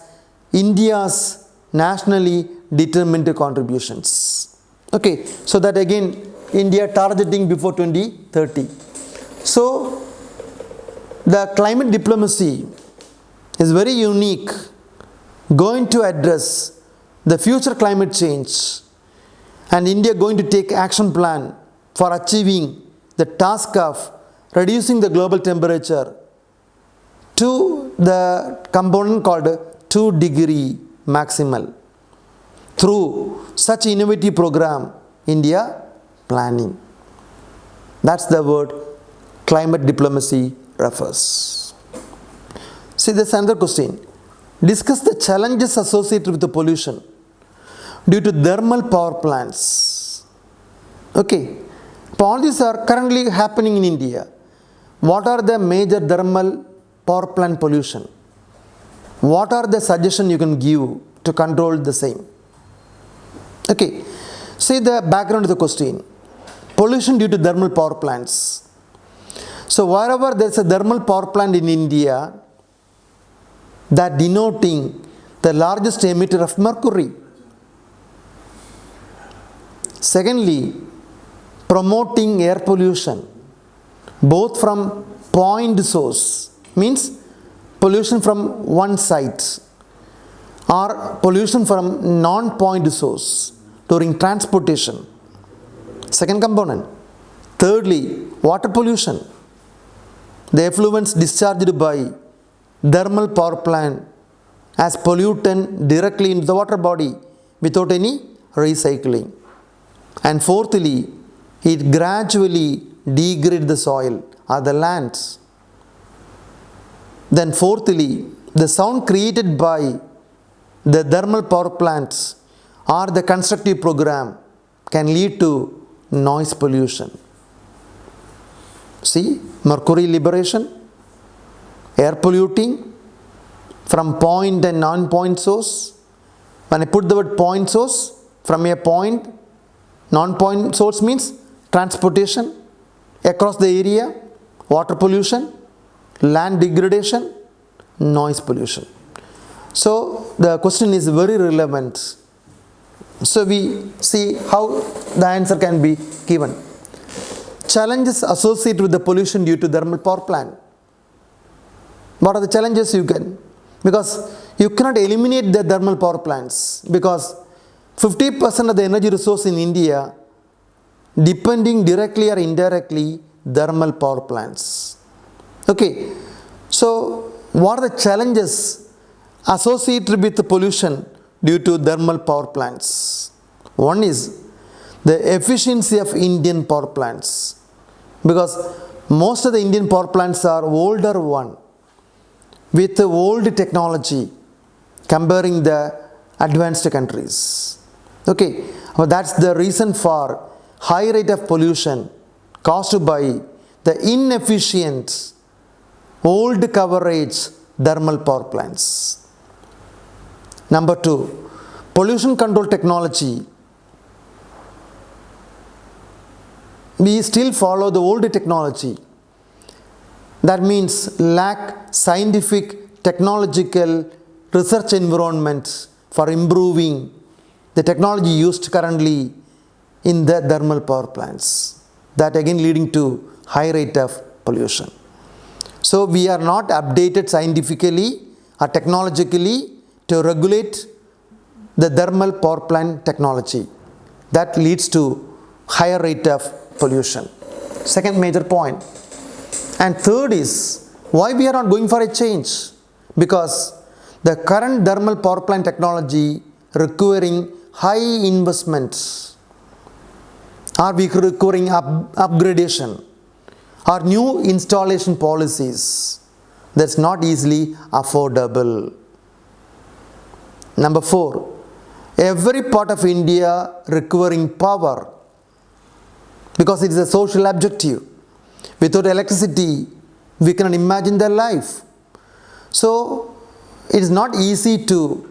India's nationally determined contributions. Okay, so that again India targeting before 2030. So the climate diplomacy is very unique, going to address the future climate change, and India going to take action plan for achieving the task of reducing the global temperature to the component called 2 degree maximal through such innovative program India planning. That's the word climate diplomacy refers. See, there's another question. Discuss the challenges associated with the pollution due to thermal power plants. Okay, all these are currently happening in India. What are the major thermal power plant pollution? What are the suggestions you can give to control the same? Okay, see the background of the question. Pollution due to thermal power plants. So wherever there is a thermal power plant in India, that denoting the largest emitter of mercury. Secondly, promoting air pollution, both from point source, means pollution from one site, or pollution from non-point source during transportation. Second component. Thirdly, water pollution, the effluents discharged by thermal power plant as pollutant directly into the water body without any recycling. And fourthly, it gradually degrades the soil or the lands. Then fourthly, the sound created by the thermal power plants or the constructive program can lead to noise pollution. See, mercury liberation, air polluting from point and non-point source. When I put the word point source, from a point, non-point source means transportation across the area, water pollution, land degradation, noise pollution. So the question is very relevant. So we see how the answer can be given. Challenges associated with the pollution due to thermal power plant. What are the challenges you can? Because you cannot eliminate the thermal power plants, because 50% of the energy resource in India depending directly or indirectly thermal power plants. Okay, so what are the challenges associated with the pollution due to thermal power plants? One is the efficiency of Indian power plants, because most of the Indian power plants are older one with old technology comparing the advanced countries. Okay, well, that's the reason for high rate of pollution caused by the inefficient old coverage thermal power plants. Number 2, pollution control technology. We still follow the old technology. That means lack scientific, technological research environment for improving the technology used currently in the thermal power plants. That again leading to high rate of pollution. So we are not updated scientifically or technologically to regulate the thermal power plant technology. That leads to higher rate of pollution. Second major point. And third is why we are not going for a change. Because the current thermal power plant technology requiring high investments, or we requiring upgradation or new installation policies that's not easily affordable. Number 4, every part of India requiring power because it is a social objective. Without electricity, we cannot imagine their life. So it is not easy to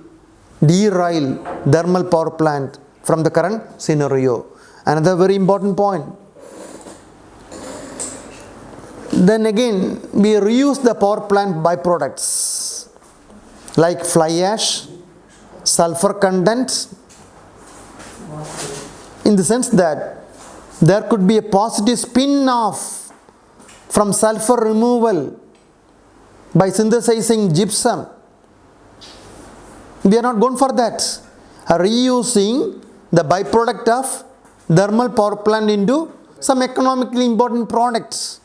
derail thermal power plant from the current scenario. Another very important point. Then again, we reuse the power plant byproducts like fly ash, sulfur content, in the sense that there could be a positive spin-off from sulfur removal by synthesizing gypsum. We are not going for that. Reusing the byproduct of thermal power plant into some economically important products.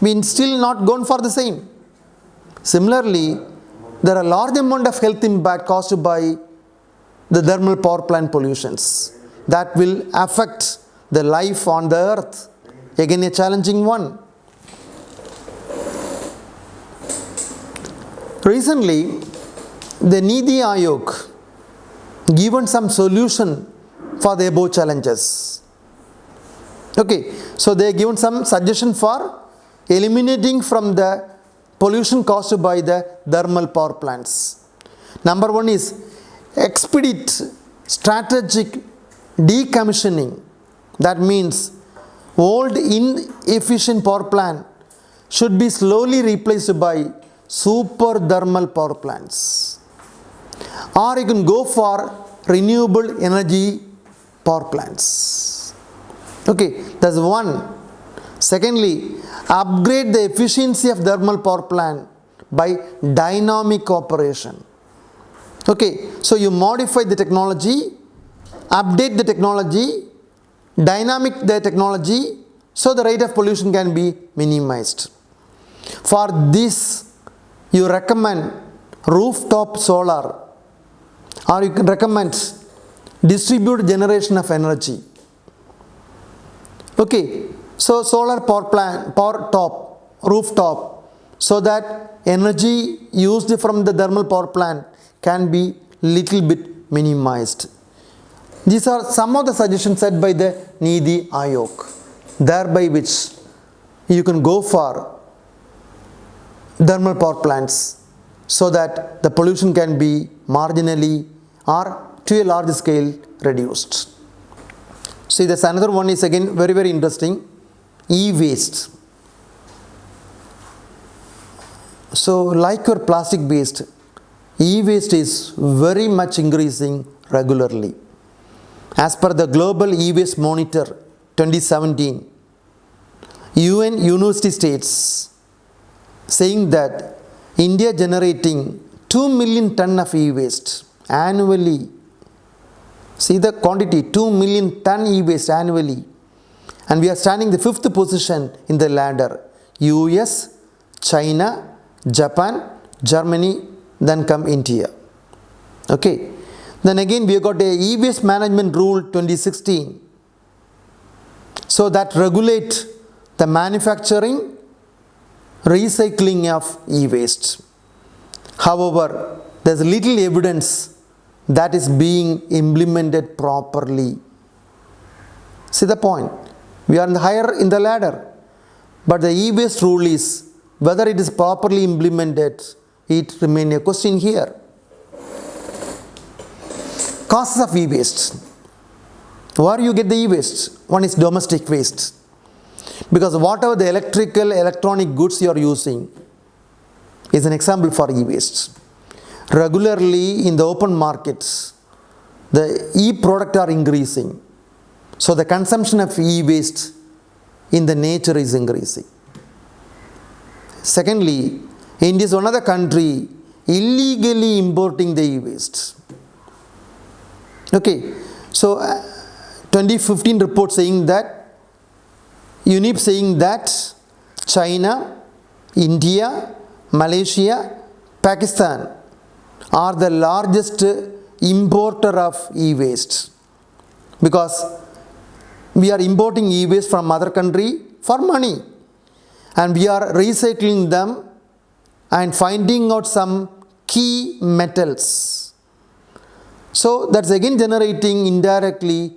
We still not gone for the same. Similarly, there are large amount of health impact caused by the thermal power plant pollutions that will affect the life on the earth. Again, a challenging one. Recently, the Niti Aayog given some solution for the above challenges. Okay, so they have given some suggestion for eliminating from the pollution caused by the thermal power plants. Number 1 is expedite strategic decommissioning. That means old inefficient power plant should be slowly replaced by super thermal power plants. Or you can go for renewable energy power plants. Okay, that's one. Secondly, upgrade the efficiency of thermal power plant by dynamic operation. Okay, so you modify the technology, update the technology, dynamic the technology, so the rate of pollution can be minimized. For this, you recommend rooftop solar, or you can recommend distributed generation of energy. Okay, so solar power plant, rooftop, so that energy used from the thermal power plant can be little bit minimized. These are some of the suggestions set by the Niti Aayog, thereby which you can go for thermal power plants so that the pollution can be marginally or to a large scale reduced. See, this another one is again very interesting. E-waste. So like your plastic waste, e-waste is very much increasing regularly. As per the Global E-Waste Monitor 2017, UN university states saying that India generating 2 million ton of e-waste annually. See the quantity, 2 million ton e-waste annually. And we are standing the 5th position in the ladder. US, China, Japan, Germany, then come India. Okay. Then again we have got a e-waste management rule 2016. So that regulate the manufacturing, recycling of e-waste. However, there is little evidence that is being implemented properly. See the point? We are higher in the ladder, but the e-waste rule is whether it is properly implemented, it remains a question here. Causes of e-waste. Where you get the e-waste? One is domestic waste. Because whatever the electrical, electronic goods you are using is an example for e-waste. Regularly in the open markets, the e-product are increasing. So the consumption of e-waste in the nature is increasing. Secondly, India is another country illegally importing the e-waste. Okay, so 2015 report saying that, UNIP saying that China, India, Malaysia, Pakistan are the largest importer of e-waste, because we are importing e-waste from other country for money, and we are recycling them and finding out some key metals. So that's again generating indirectly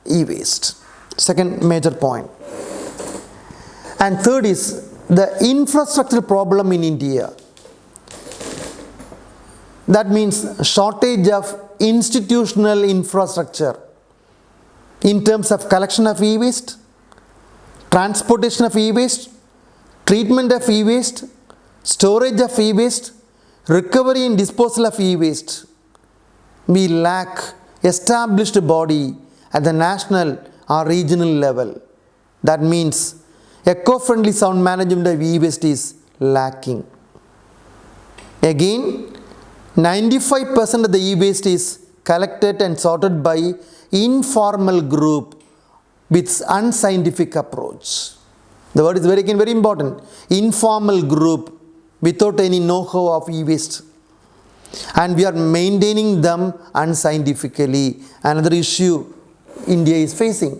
e-waste. Second major point. And third is the infrastructure problem in India. That means shortage of institutional infrastructure in terms of collection of e-waste, transportation of e-waste, treatment of e-waste, storage of e-waste, recovery and disposal of e-waste. We lack established body at the national or regional level. That means eco-friendly sound management of e-waste is lacking. Again, 95% of the e-waste is collected and sorted by informal group with unscientific approach. The word is very important. Informal group without any know-how of e-waste. And we are maintaining them unscientifically. Another issue India is facing.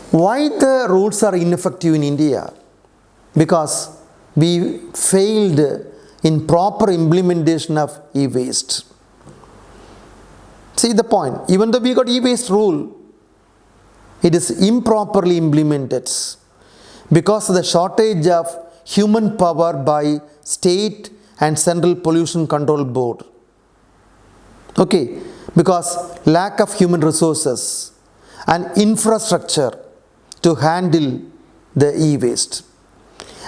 Why the rules are ineffective in India? Because we failed in proper implementation of e-waste. See the point. Even though we got e-waste rule, it is improperly implemented because of the shortage of human power by state and central pollution control board. Okay, because lack of human resources and infrastructure to handle the e-waste.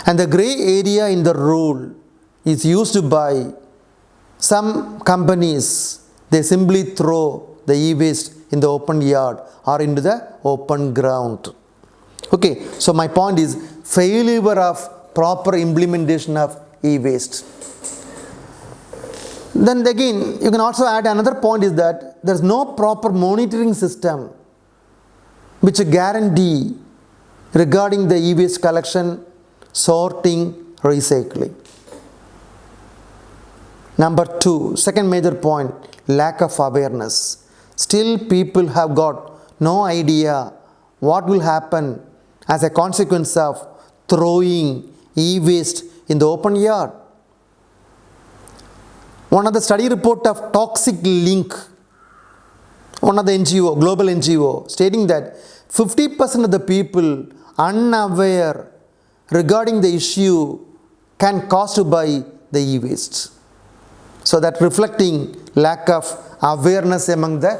And the grey area in the rule is used by some companies. They simply throw the e-waste in the open yard or into the open ground. Okay, so my point is failure of proper implementation of e-waste. Then again, you can also add another point is that there is no proper monitoring system which guarantee regarding the e-waste collection, sorting, recycling. Number two, second major point, lack of awareness. Still people have got no idea what will happen as a consequence of throwing e-waste in the open yard. One of the study report of Toxic Link, one of the NGO, global NGO, stating that 50% of the people unaware regarding the issue can caused by the e-waste. So that reflecting lack of awareness among the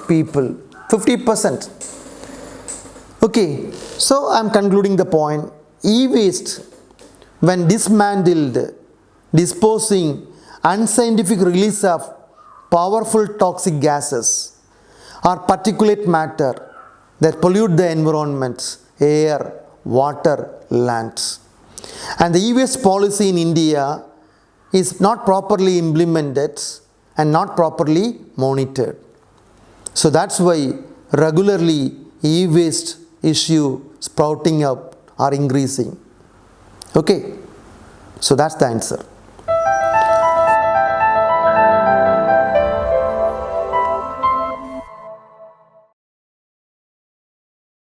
people, 50%. Okay, so I am concluding the point. E-waste, when dismantled, disposing unscientific release of powerful toxic gases or particulate matter that pollute the environment, air, water, land. And the e-waste policy in India is not properly implemented and not properly monitored. So that's why regularly e-waste issue sprouting up or increasing. Okay, so that's the answer.